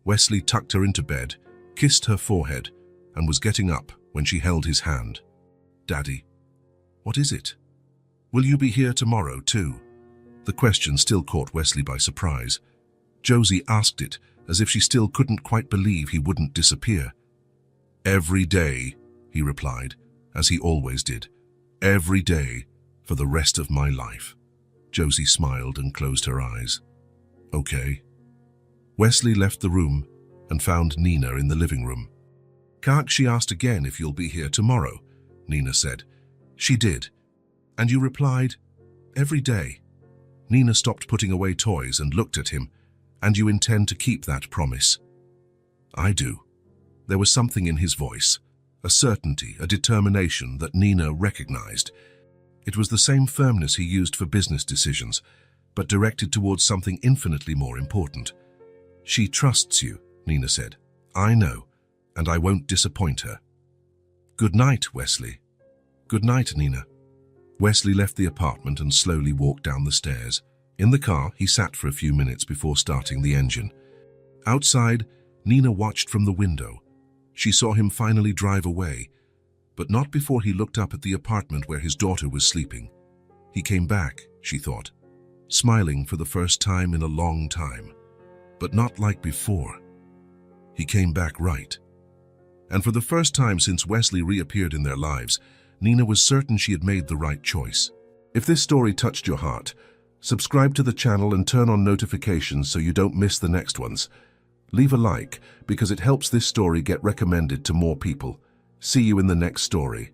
Wesley tucked her into bed, kissed her forehead, and was getting up when she held his hand. "Daddy, what is it? Will you be here tomorrow too?" The question still caught Wesley by surprise. Josie asked it as if she still couldn't quite believe he wouldn't disappear. "Every day," he replied, as he always did. "Every day, for the rest of my life." Josie smiled and closed her eyes. "Okay." Wesley left the room and found Nina in the living room. "Can't," she asked again, "if you'll be here tomorrow?" Nina said. "She did. And you replied, 'Every day.'" Nina stopped putting away toys and looked at him. "And you intend to keep that promise?" "I do." There was something in his voice, a certainty, a determination that Nina recognized. It was the same firmness he used for business decisions, but directed towards something infinitely more important. "She trusts you," Nina said. "I know, and I won't disappoint her." "Good night, Wesley." "Good night, Nina." Wesley left the apartment and slowly walked down the stairs. In the car, he sat for a few minutes before starting the engine. Outside, Nina watched from the window. She saw him finally drive away, but not before he looked up at the apartment where his daughter was sleeping. He came back, she thought, smiling for the first time in a long time, but not like before. He came back right. And for the first time since Wesley reappeared in their lives, Nina was certain she had made the right choice. If this story touched your heart, subscribe to the channel and turn on notifications so you don't miss the next ones. Leave a like because it helps this story get recommended to more people. See you in the next story.